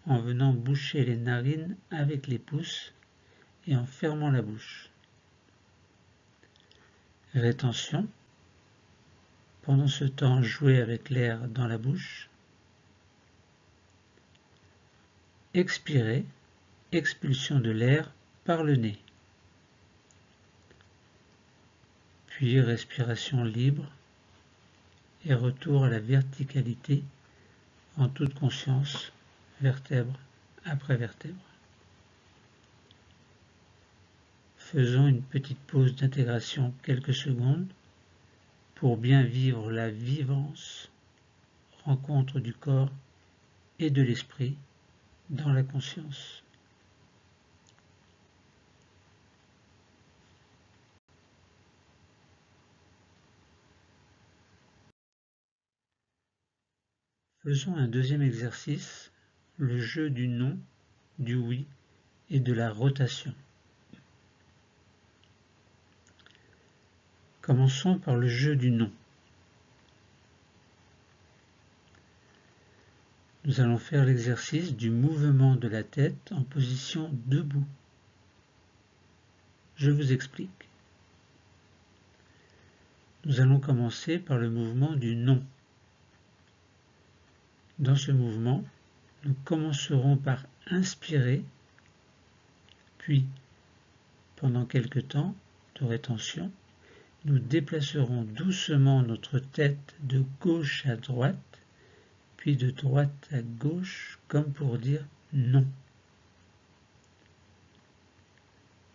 Speaker 1: en venant boucher les narines avec les pouces et en fermant la bouche. Rétention. Pendant ce temps, jouez avec l'air dans la bouche. Expirez, expulsion de l'air par le nez. Puis respiration libre et retour à la verticalité en toute conscience, vertèbre après vertèbre. Faisons une petite pause d'intégration quelques secondes pour bien vivre la vivance, rencontre du corps et de l'esprit dans la conscience. Faisons un deuxième exercice, le jeu du non, du oui et de la rotation. Commençons par le jeu du non. Nous allons faire l'exercice du mouvement de la tête en position debout. Je vous explique. Nous allons commencer par le mouvement du non. Dans ce mouvement, nous commencerons par inspirer, puis, pendant quelque temps de rétention, nous déplacerons doucement notre tête de gauche à droite, puis de droite à gauche, comme pour dire non.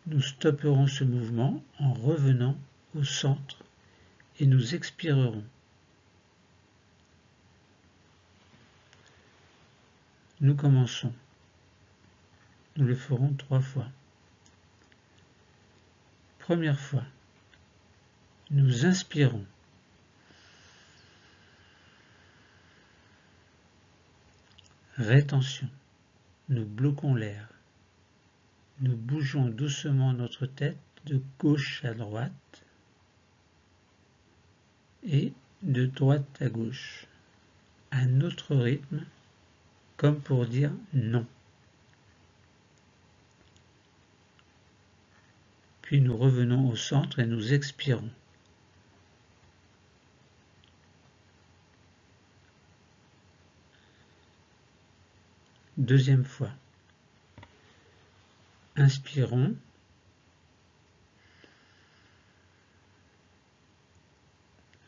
Speaker 1: Nous stopperons ce mouvement en revenant au centre et nous expirerons. Nous commençons. Nous le ferons 3 fois. Première fois, nous inspirons. Rétention. Nous bloquons l'air. Nous bougeons doucement notre tête de gauche à droite et de droite à gauche, à notre rythme, comme pour dire non. Puis nous revenons au centre et nous expirons. Deuxième fois. Inspirons.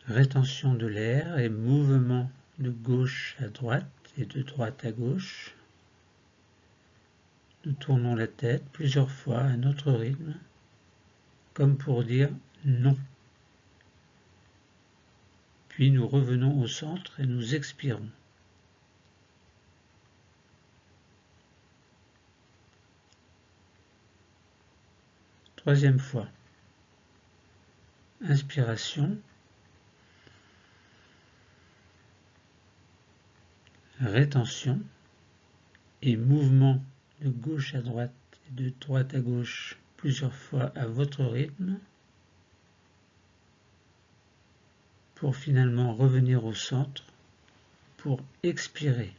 Speaker 1: Rétention de l'air et mouvement de gauche à droite et de droite à gauche. Nous tournons la tête plusieurs fois à notre rythme, comme pour dire non. Puis nous revenons au centre et nous expirons. Troisième fois. Inspiration. Rétention et mouvement de gauche à droite et de droite à gauche plusieurs fois à votre rythme pour finalement revenir au centre pour expirer.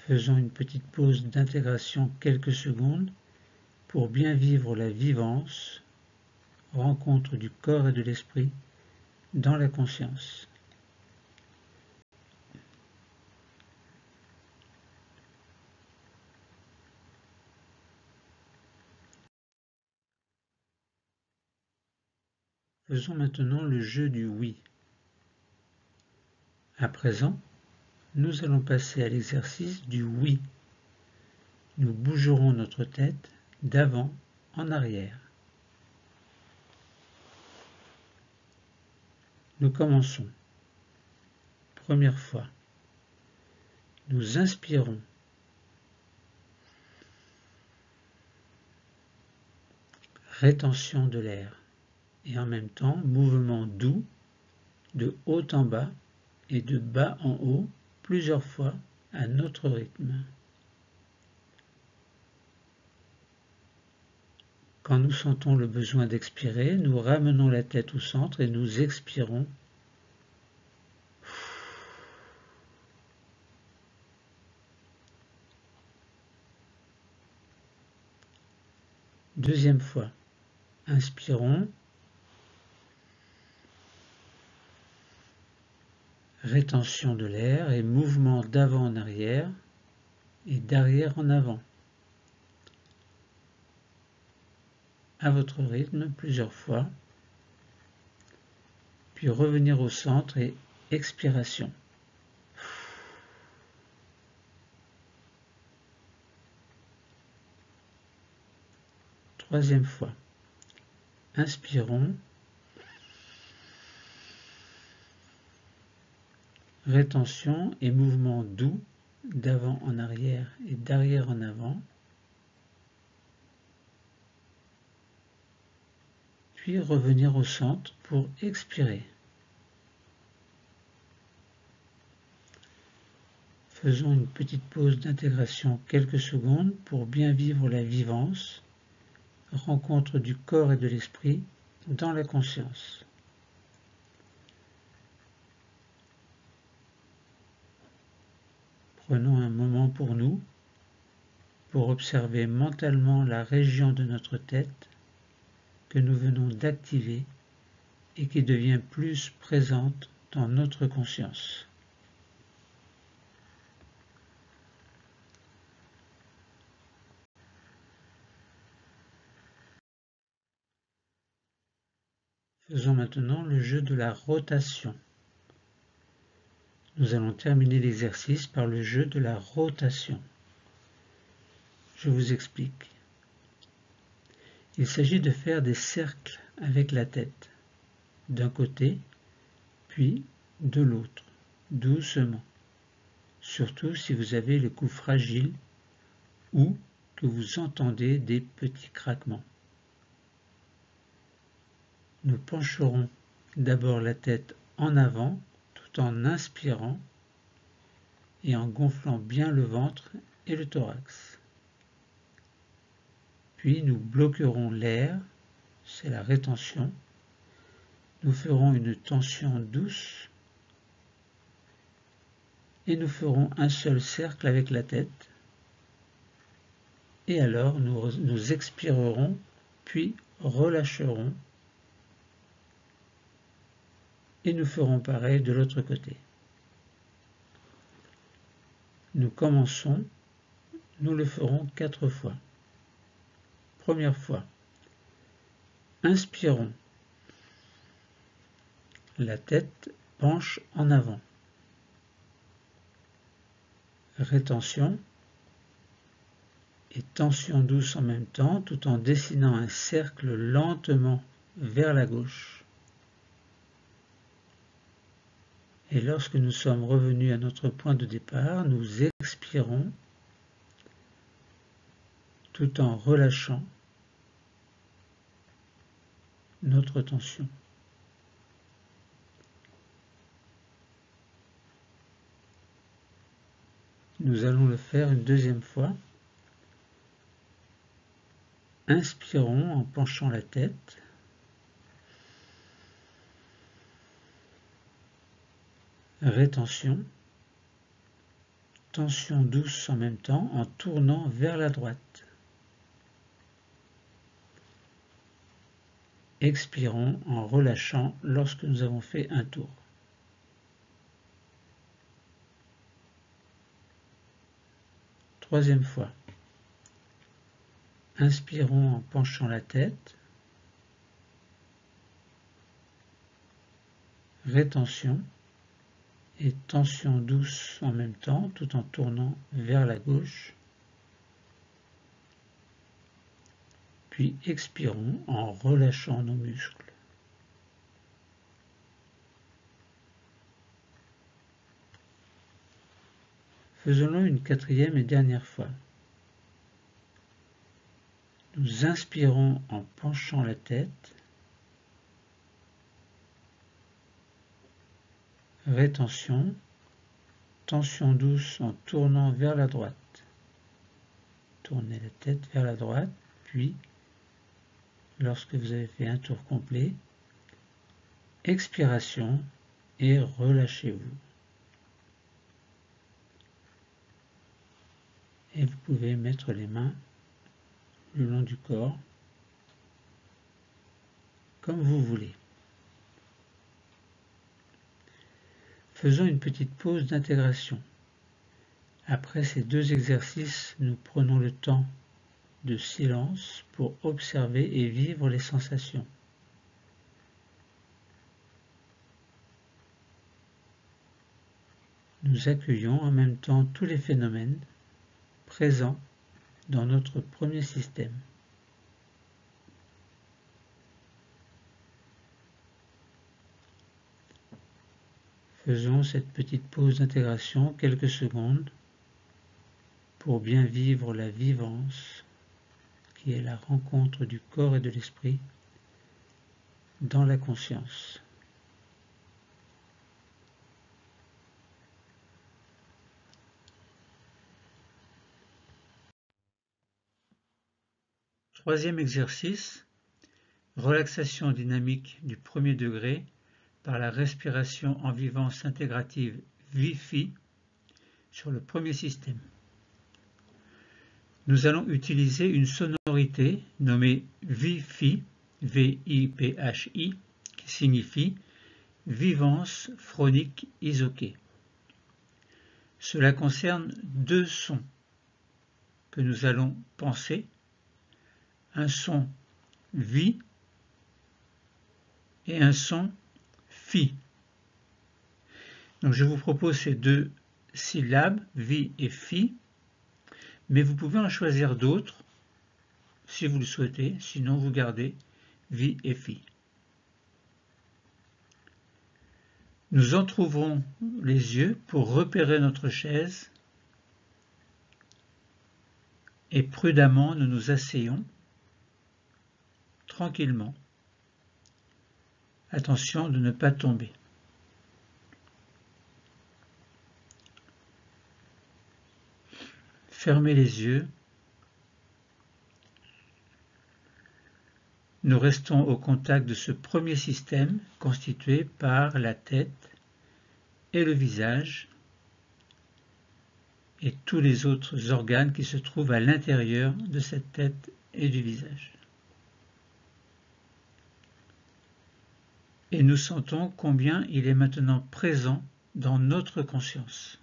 Speaker 1: Faisons une petite pause d'intégration quelques secondes pour bien vivre la vivance, rencontre du corps et de l'esprit dans la conscience. Faisons maintenant le jeu du oui. À présent, nous allons passer à l'exercice du oui. Nous bougerons notre tête d'avant en arrière. Nous commençons. Première fois. Nous inspirons. Rétention de l'air. Et en même temps, mouvement doux de haut en bas et de bas en haut plusieurs fois à notre rythme. Quand nous sentons le besoin d'expirer, nous ramenons la tête au centre et nous expirons. Deuxième fois. Inspirons. Rétention de l'air et mouvement d'avant en arrière et d'arrière en avant. À votre rythme plusieurs fois. Puis revenir au centre et expiration. Troisième fois. Inspirons. Rétention et mouvement doux d'avant en arrière et d'arrière en avant. Puis revenir au centre pour expirer. Faisons une petite pause d'intégration quelques secondes pour bien vivre la vivance, rencontre du corps et de l'esprit dans la conscience. Prenons un moment pour nous, pour observer mentalement la région de notre tête que nous venons d'activer et qui devient plus présente dans notre conscience. Faisons maintenant le jeu de la rotation. Nous allons terminer l'exercice par le jeu de la rotation. Je vous explique. Il s'agit de faire des cercles avec la tête, d'un côté, puis de l'autre, doucement, surtout si vous avez le cou fragile ou que vous entendez des petits craquements. Nous pencherons d'abord la tête en avant tout en inspirant et en gonflant bien le ventre et le thorax. Puis nous bloquerons l'air, c'est la rétention. Nous ferons une tension douce et nous ferons un seul cercle avec la tête. Et alors nous expirerons, puis relâcherons et nous ferons pareil de l'autre côté. Nous commençons, nous le ferons 4 fois. Première fois, inspirons, la tête penche en avant. Rétention et tension douce en même temps, tout en dessinant un cercle lentement vers la gauche. Et lorsque nous sommes revenus à notre point de départ, nous expirons tout en relâchant notre tension. Nous allons le faire une deuxième fois. Inspirons en penchant la tête. Rétention. Tension douce en même temps en tournant vers la droite. Expirons en relâchant lorsque nous avons fait un tour. Troisième fois. Inspirons en penchant la tête. Rétention et tension douce en même temps tout en tournant vers la gauche. Puis expirons en relâchant nos muscles. Faisons-le une quatrième et dernière fois. Nous inspirons en penchant la tête. Rétention, tension douce en tournant vers la droite. Tournez la tête vers la droite, puis, lorsque vous avez fait un tour complet, expiration et relâchez-vous. Et vous pouvez mettre les mains le long du corps, comme vous voulez. Faisons une petite pause d'intégration. Après ces 2 exercices, nous prenons le temps de silence pour observer et vivre les sensations. Nous accueillons en même temps tous les phénomènes présents dans notre premier système. Faisons cette petite pause d'intégration quelques secondes pour bien vivre la vivance qui est la rencontre du corps et de l'esprit dans la conscience. Troisième exercice, relaxation dynamique du premier degré par la respiration en vivance intégrative VIFI sur le premier système. Nous allons utiliser une sonorité nommée VIFI, V-I-P-H-I, qui signifie vivance phronique isoquée. Cela concerne 2 sons que nous allons penser, un son VI et un son FI. Donc je vous propose ces 2 syllabes, VI et FI, mais vous pouvez en choisir d'autres si vous le souhaitez, sinon vous gardez vie et phi. Nous entrouvrons les yeux pour repérer notre chaise et prudemment nous nous asseyons tranquillement. Attention de ne pas tomber. Fermez les yeux. Nous restons au contact de ce premier système constitué par la tête et le visage et tous les autres organes qui se trouvent à l'intérieur de cette tête et du visage. Et nous sentons combien il est maintenant présent dans notre conscience.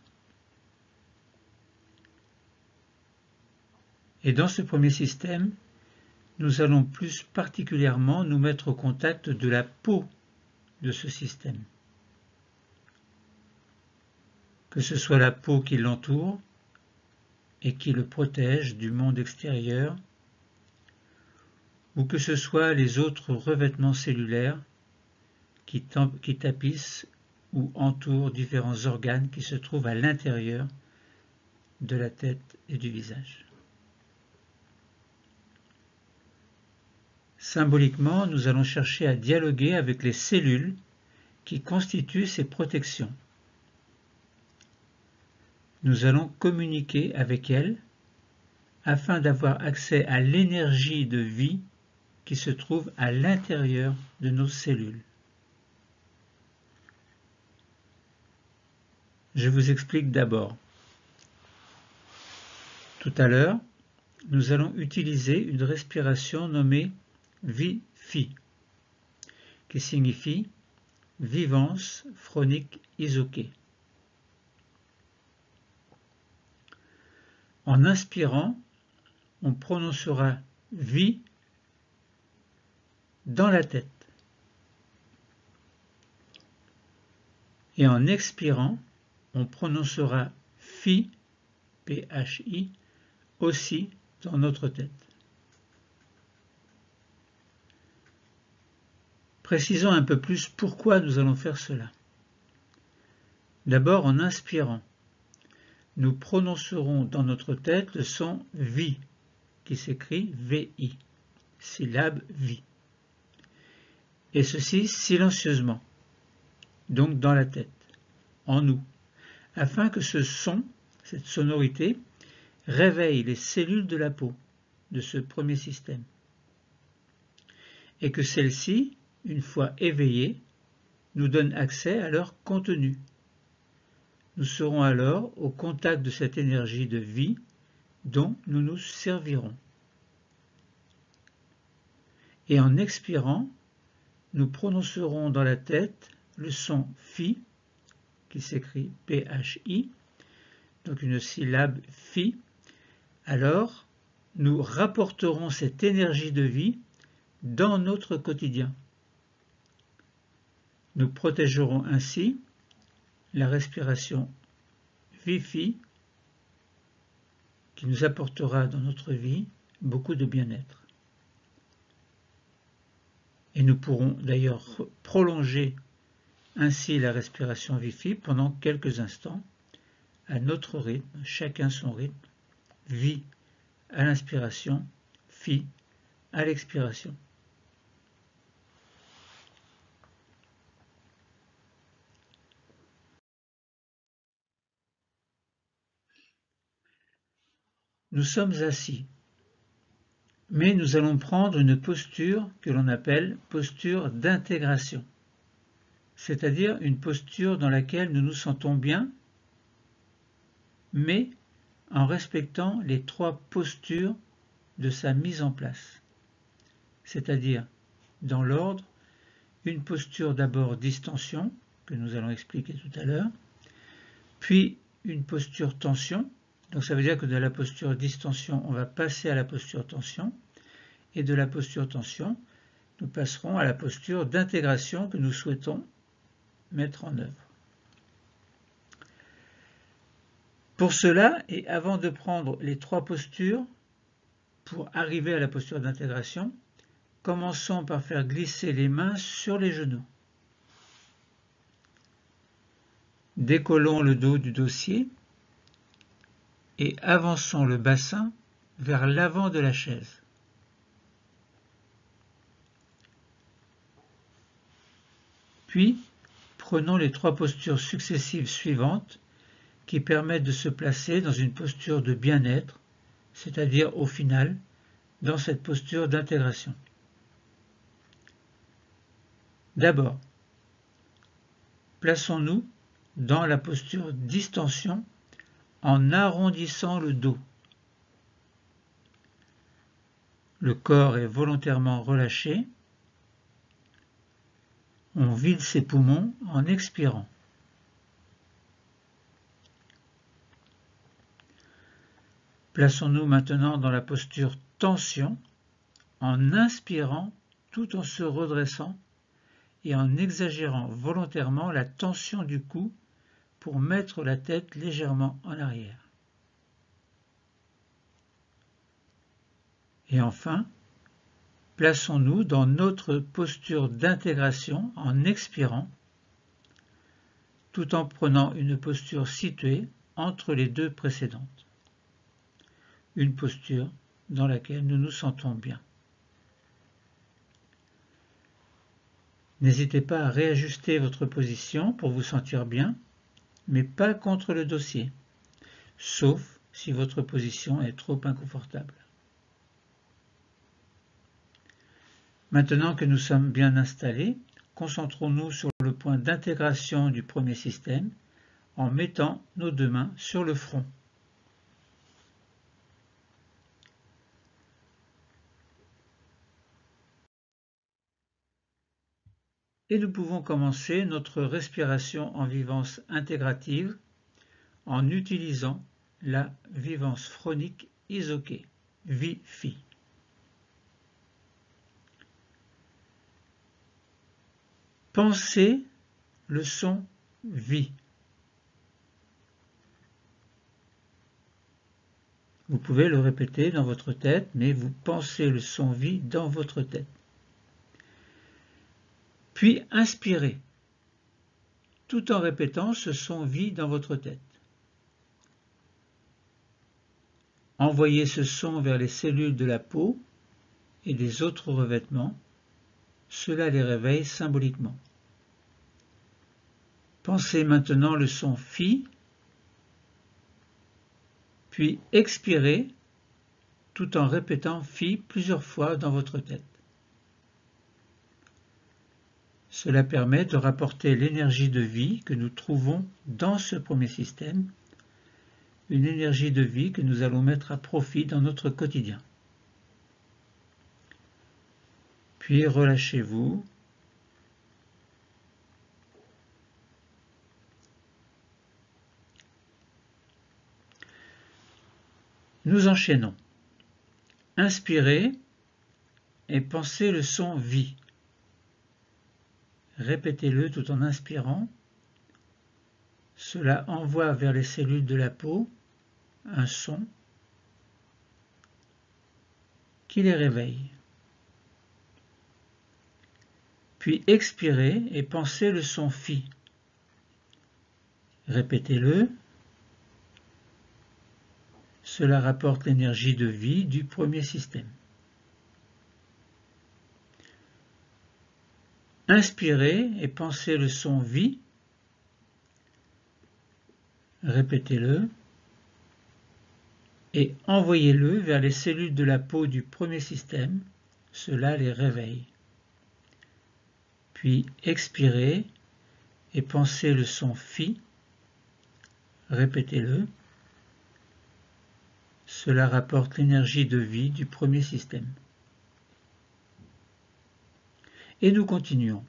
Speaker 1: Et dans ce premier système, nous allons plus particulièrement nous mettre au contact de la peau de ce système. Que ce soit la peau qui l'entoure et qui le protège du monde extérieur, ou que ce soit les autres revêtements cellulaires qui tapissent ou entourent différents organes qui se trouvent à l'intérieur de la tête et du visage. Symboliquement, nous allons chercher à dialoguer avec les cellules qui constituent ces protections. Nous allons communiquer avec elles afin d'avoir accès à l'énergie de vie qui se trouve à l'intérieur de nos cellules. Je vous explique d'abord. Tout à l'heure, nous allons utiliser une respiration nommée Vi-Phi, qui signifie vivance phronique isoquée. En inspirant, on prononcera Vi dans la tête. Et en expirant, on prononcera Phi, P-H-I, aussi dans notre tête. Précisons un peu plus pourquoi nous allons faire cela. D'abord, en inspirant, nous prononcerons dans notre tête le son Vi, qui s'écrit V-I, syllabe Vi. Et ceci silencieusement, donc dans la tête, en nous, afin que ce son, cette sonorité, réveille les cellules de la peau de ce premier système. Et que celles-ci, une fois éveillées, nous donnent accès à leur contenu. Nous serons alors au contact de cette énergie de vie dont nous nous servirons. Et en expirant, nous prononcerons dans la tête le son Phi, qui s'écrit P-H-I, donc une syllabe Phi. Alors, nous rapporterons cette énergie de vie dans notre quotidien. Nous protégerons ainsi la respiration Vi-Phi qui nous apportera dans notre vie beaucoup de bien-être. Et nous pourrons d'ailleurs prolonger ainsi la respiration Vi-Phi pendant quelques instants à notre rythme, chacun son rythme, Vi à l'inspiration, Phi à l'expiration. Nous sommes assis, mais nous allons prendre une posture que l'on appelle posture d'intégration, c'est-à-dire une posture dans laquelle nous nous sentons bien, mais en respectant les trois postures de sa mise en place, c'est-à-dire dans l'ordre, une posture d'abord distension, que nous allons expliquer tout à l'heure, puis une posture tension. Donc ça veut dire que de la posture distension, on va passer à la posture tension, et de la posture tension, nous passerons à la posture d'intégration que nous souhaitons mettre en œuvre. Pour cela, et avant de prendre les trois postures, pour arriver à la posture d'intégration, commençons par faire glisser les mains sur les genoux. Décollons le dos du dossier et avançons le bassin vers l'avant de la chaise. Puis, prenons les 3 postures successives suivantes qui permettent de se placer dans une posture de bien-être, c'est-à-dire au final, dans cette posture d'intégration. D'abord, plaçons-nous dans la posture distension en arrondissant le dos. Le corps est volontairement relâché. On vide ses poumons en expirant. Plaçons-nous maintenant dans la posture tension en inspirant tout en se redressant et en exagérant volontairement la tension du cou pour mettre la tête légèrement en arrière. Et enfin, plaçons-nous dans notre posture d'intégration en expirant, tout en prenant une posture située entre les 2 précédentes. Une posture dans laquelle nous nous sentons bien. N'hésitez pas à réajuster votre position pour vous sentir bien, mais pas contre le dossier, sauf si votre position est trop inconfortable. Maintenant que nous sommes bien installés, concentrons-nous sur le point d'intégration du premier système en mettant nos 2 mains sur le front. Et nous pouvons commencer notre respiration en vivance intégrative en utilisant la vivance phronique isoquée, VI-FI. Pensez le son VI. Vous pouvez le répéter dans votre tête, mais vous pensez le son VI dans votre tête. Puis inspirez, tout en répétant ce son VI dans votre tête. Envoyez ce son vers les cellules de la peau et des autres revêtements. Cela les réveille symboliquement. Pensez maintenant le son FI, puis expirez tout en répétant FI plusieurs fois dans votre tête. Cela permet de rapporter l'énergie de vie que nous trouvons dans ce premier système, une énergie de vie que nous allons mettre à profit dans notre quotidien. Puis relâchez-vous. Nous enchaînons. Inspirez et pensez le son vie. Répétez-le tout en inspirant. Cela envoie vers les cellules de la peau un son qui les réveille. Puis expirez et pensez le son FI. Répétez-le. Cela rapporte l'énergie de vie du premier système. Inspirez et pensez le son vie. Répétez-le. Et envoyez-le vers les cellules de la peau du premier système. Cela les réveille. Puis expirez et pensez le son FI. Répétez-le. Cela rapporte l'énergie de vie du premier système. Et nous continuons.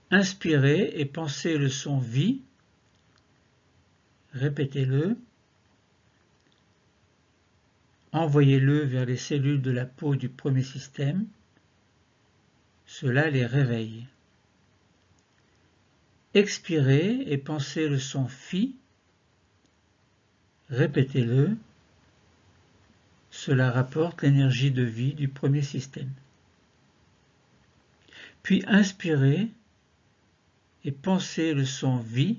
Speaker 1: Inspirez et pensez le son vie. Répétez-le. Envoyez-le vers les cellules de la peau du premier système. Cela les réveille. Expirez et pensez le son FI. Répétez-le. Cela rapporte l'énergie de vie du premier système. Puis inspirez et pensez le son vie.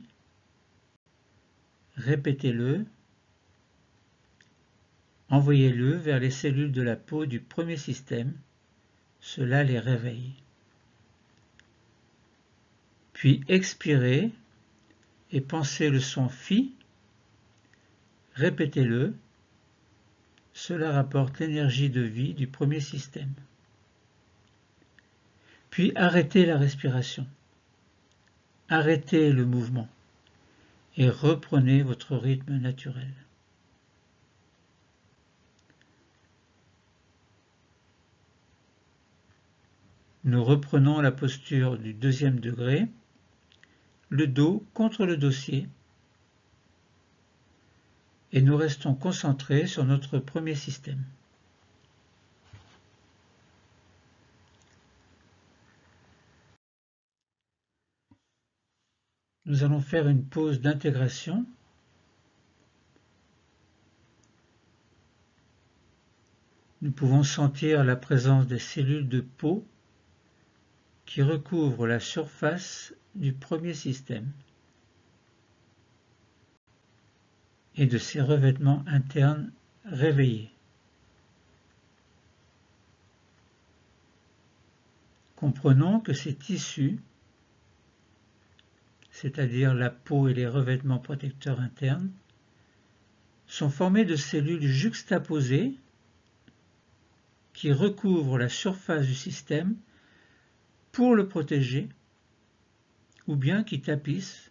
Speaker 1: Répétez-le. Envoyez-le vers les cellules de la peau du premier système. Cela les réveille. Puis expirez et pensez le son phi. Répétez-le. Cela rapporte l'énergie de vie du premier système. Puis arrêtez la respiration. Arrêtez le mouvement et reprenez votre rythme naturel. Nous reprenons la posture du deuxième degré, le dos contre le dossier, et nous restons concentrés sur notre premier système. Nous allons faire une pause d'intégration. Nous pouvons sentir la présence des cellules de peau qui recouvrent la surface du premier système et de ses revêtements internes réveillés. Comprenons que ces tissus, c'est-à-dire la peau et les revêtements protecteurs internes, sont formés de cellules juxtaposées qui recouvrent la surface du système pour le protéger ou bien qui tapissent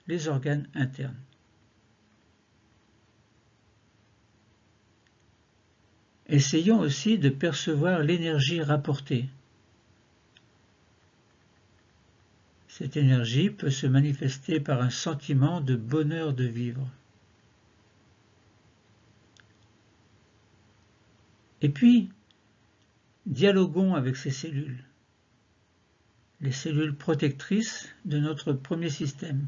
Speaker 1: les organes internes. Essayons aussi de percevoir l'énergie rapportée. Cette énergie peut se manifester par un sentiment de bonheur de vivre. Et puis, dialoguons avec ces cellules, les cellules protectrices de notre premier système.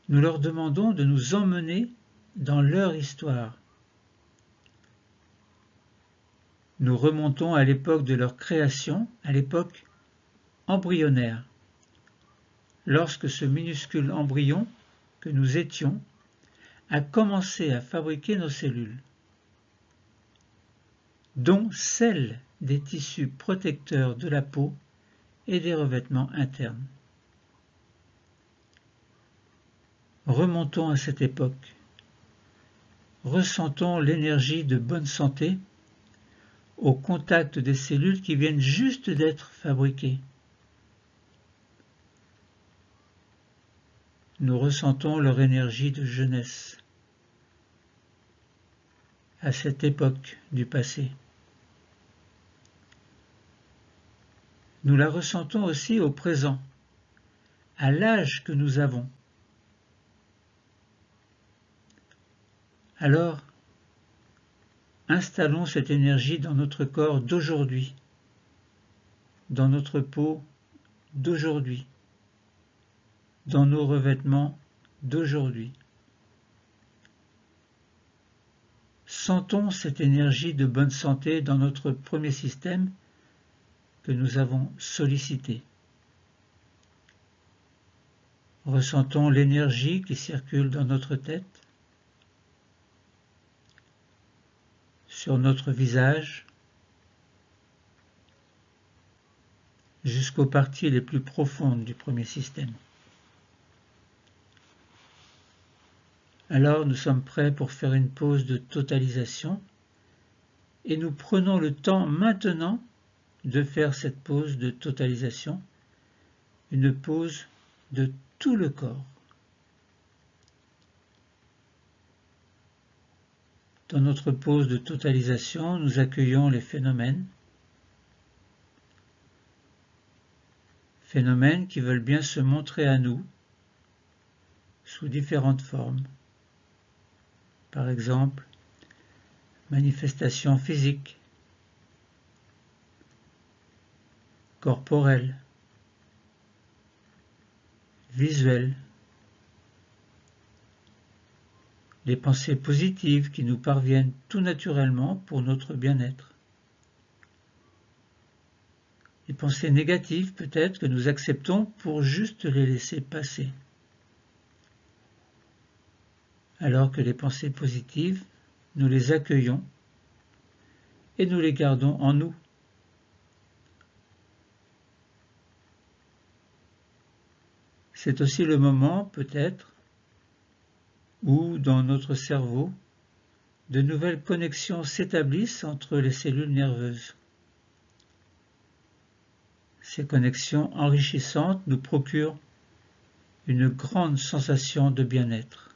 Speaker 1: Nous leur demandons de nous emmener dans leur histoire. Nous remontons à l'époque de leur création, à l'époque embryonnaire, lorsque ce minuscule embryon que nous étions a commencé à fabriquer nos cellules, dont celles des tissus protecteurs de la peau et des revêtements internes. Remontons à cette époque. Ressentons l'énergie de bonne santé au contact des cellules qui viennent juste d'être fabriquées. Nous ressentons leur énergie de jeunesse à cette époque du passé. Nous la ressentons aussi au présent, à l'âge que nous avons. Alors, installons cette énergie dans notre corps d'aujourd'hui, dans notre peau d'aujourd'hui, dans nos revêtements d'aujourd'hui. Sentons cette énergie de bonne santé dans notre premier système que nous avons sollicité. Ressentons l'énergie qui circule dans notre tête, sur notre visage, jusqu'aux parties les plus profondes du premier système. Alors nous sommes prêts pour faire une pause de totalisation et nous prenons le temps maintenant de faire cette pause de totalisation, une pause de tout le corps. Dans notre pause de totalisation, nous accueillons les phénomènes qui veulent bien se montrer à nous sous différentes formes. Par exemple, manifestations physiques, corporelles, visuelles, les pensées positives qui nous parviennent tout naturellement pour notre bien-être. Les pensées négatives peut-être que nous acceptons pour juste les laisser passer. Alors que les pensées positives, nous les accueillons et nous les gardons en nous. C'est aussi le moment, peut-être, où dans notre cerveau, de nouvelles connexions s'établissent entre les cellules nerveuses. Ces connexions enrichissantes nous procurent une grande sensation de bien-être.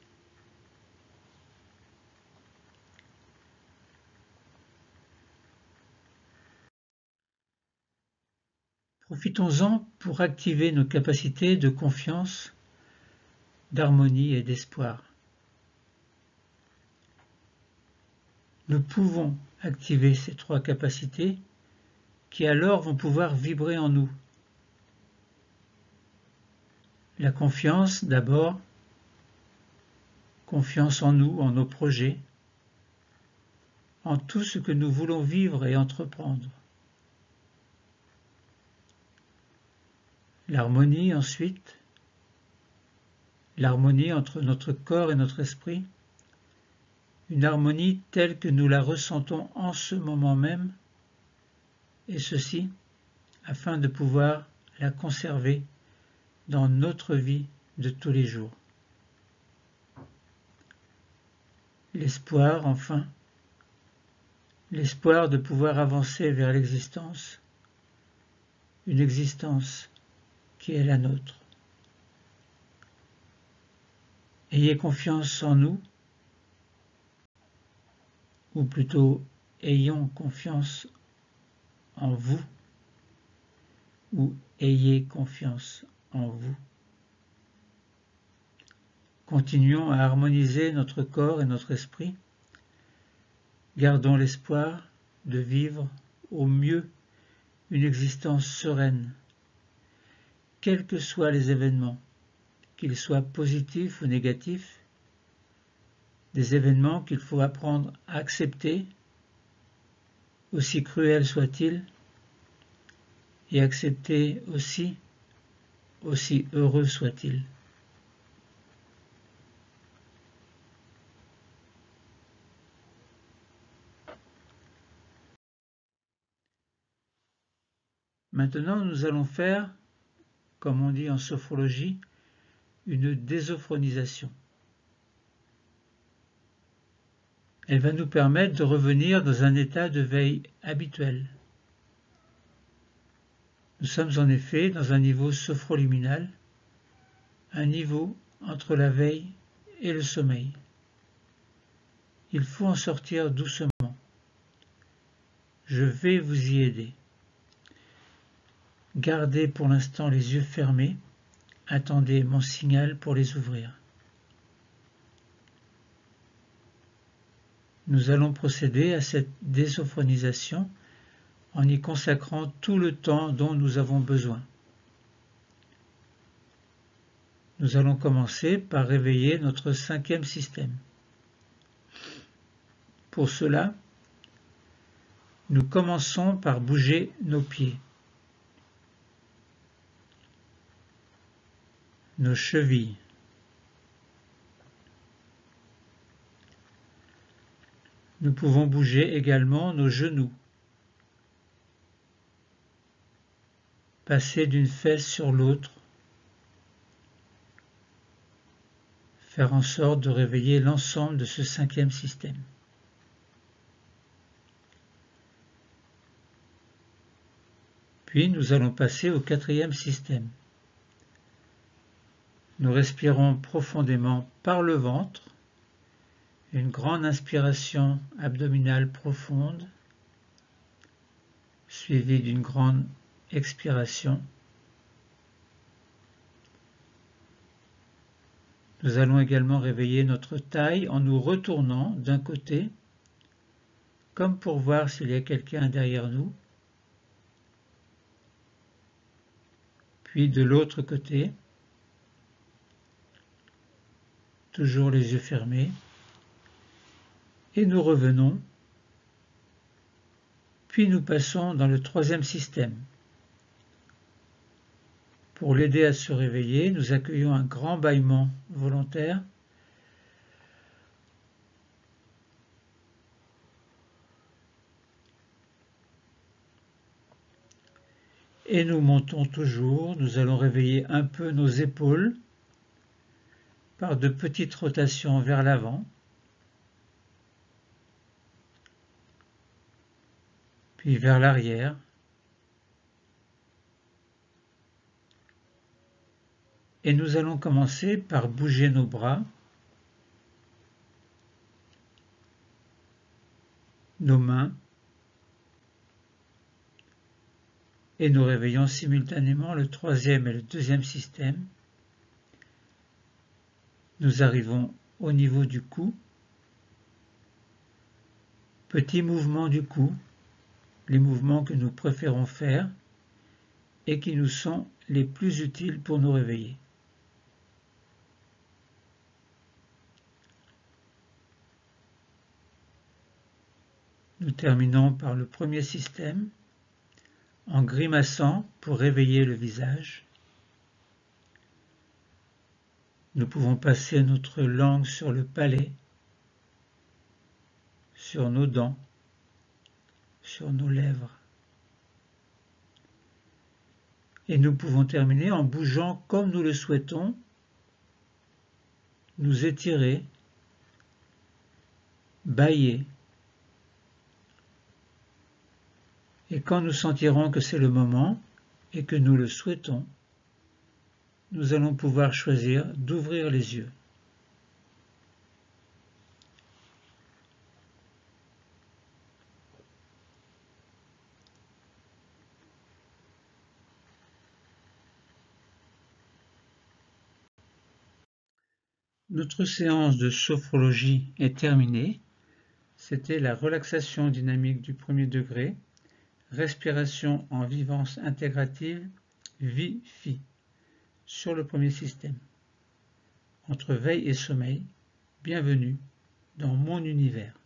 Speaker 1: Profitons-en pour activer nos capacités de confiance, d'harmonie et d'espoir. Nous pouvons activer ces trois capacités qui alors vont pouvoir vibrer en nous. La confiance d'abord, confiance en nous, en nos projets, en tout ce que nous voulons vivre et entreprendre. L'harmonie ensuite, l'harmonie entre notre corps et notre esprit, une harmonie telle que nous la ressentons en ce moment même, et ceci afin de pouvoir la conserver dans notre vie de tous les jours. L'espoir, enfin, l'espoir de pouvoir avancer vers l'existence, une existence qui est la nôtre. Ayez confiance en nous, ou plutôt ayons confiance en vous, ou ayez confiance en vous. Continuons à harmoniser notre corps et notre esprit. Gardons l'espoir de vivre au mieux une existence sereine, quels que soient les événements, qu'ils soient positifs ou négatifs, des événements qu'il faut apprendre à accepter, aussi cruels soient-ils, et accepter aussi heureux soient-ils. Maintenant, nous allons faire, comme on dit en sophrologie, une désophronisation. Elle va nous permettre de revenir dans un état de veille habituel. Nous sommes en effet dans un niveau sophroliminal, un niveau entre la veille et le sommeil. Il faut en sortir doucement. Je vais vous y aider. Gardez pour l'instant les yeux fermés. Attendez mon signal pour les ouvrir. Nous allons procéder à cette désophronisation en y consacrant tout le temps dont nous avons besoin. Nous allons commencer par réveiller notre cinquième système. Pour cela, nous commençons par bouger nos pieds, nos chevilles, nous pouvons bouger également nos genoux, passer d'une fesse sur l'autre, faire en sorte de réveiller l'ensemble de ce cinquième système. Puis nous allons passer au quatrième système. Nous respirons profondément par le ventre, une grande inspiration abdominale profonde, suivie d'une grande expiration. Nous allons également réveiller notre taille en nous retournant d'un côté, comme pour voir s'il y a quelqu'un derrière nous, puis de l'autre côté, toujours les yeux fermés, et nous revenons, puis nous passons dans le troisième système. Pour l'aider à se réveiller, nous accueillons un grand bâillement volontaire. Et nous montons toujours, nous allons réveiller un peu nos épaules par de petites rotations vers l'avant, puis vers l'arrière. Et nous allons commencer par bouger nos bras, nos mains, et nous réveillons simultanément le troisième et le deuxième système. Nous arrivons au niveau du cou. Petit mouvement du cou, les mouvements que nous préférons faire et qui nous sont les plus utiles pour nous réveiller. Nous terminons par le premier système en grimaçant pour réveiller le visage. Nous pouvons passer notre langue sur le palais, sur nos dents, sur nos lèvres. Et nous pouvons terminer en bougeant comme nous le souhaitons, nous étirer, bâiller. Et quand nous sentirons que c'est le moment et que nous le souhaitons, nous allons pouvoir choisir d'ouvrir les yeux. Notre séance de sophrologie est terminée. C'était la relaxation dynamique du premier degré, respiration en vivance intégrative, VI-FI, sur le premier système. Entre veille et sommeil, bienvenue dans mon univers.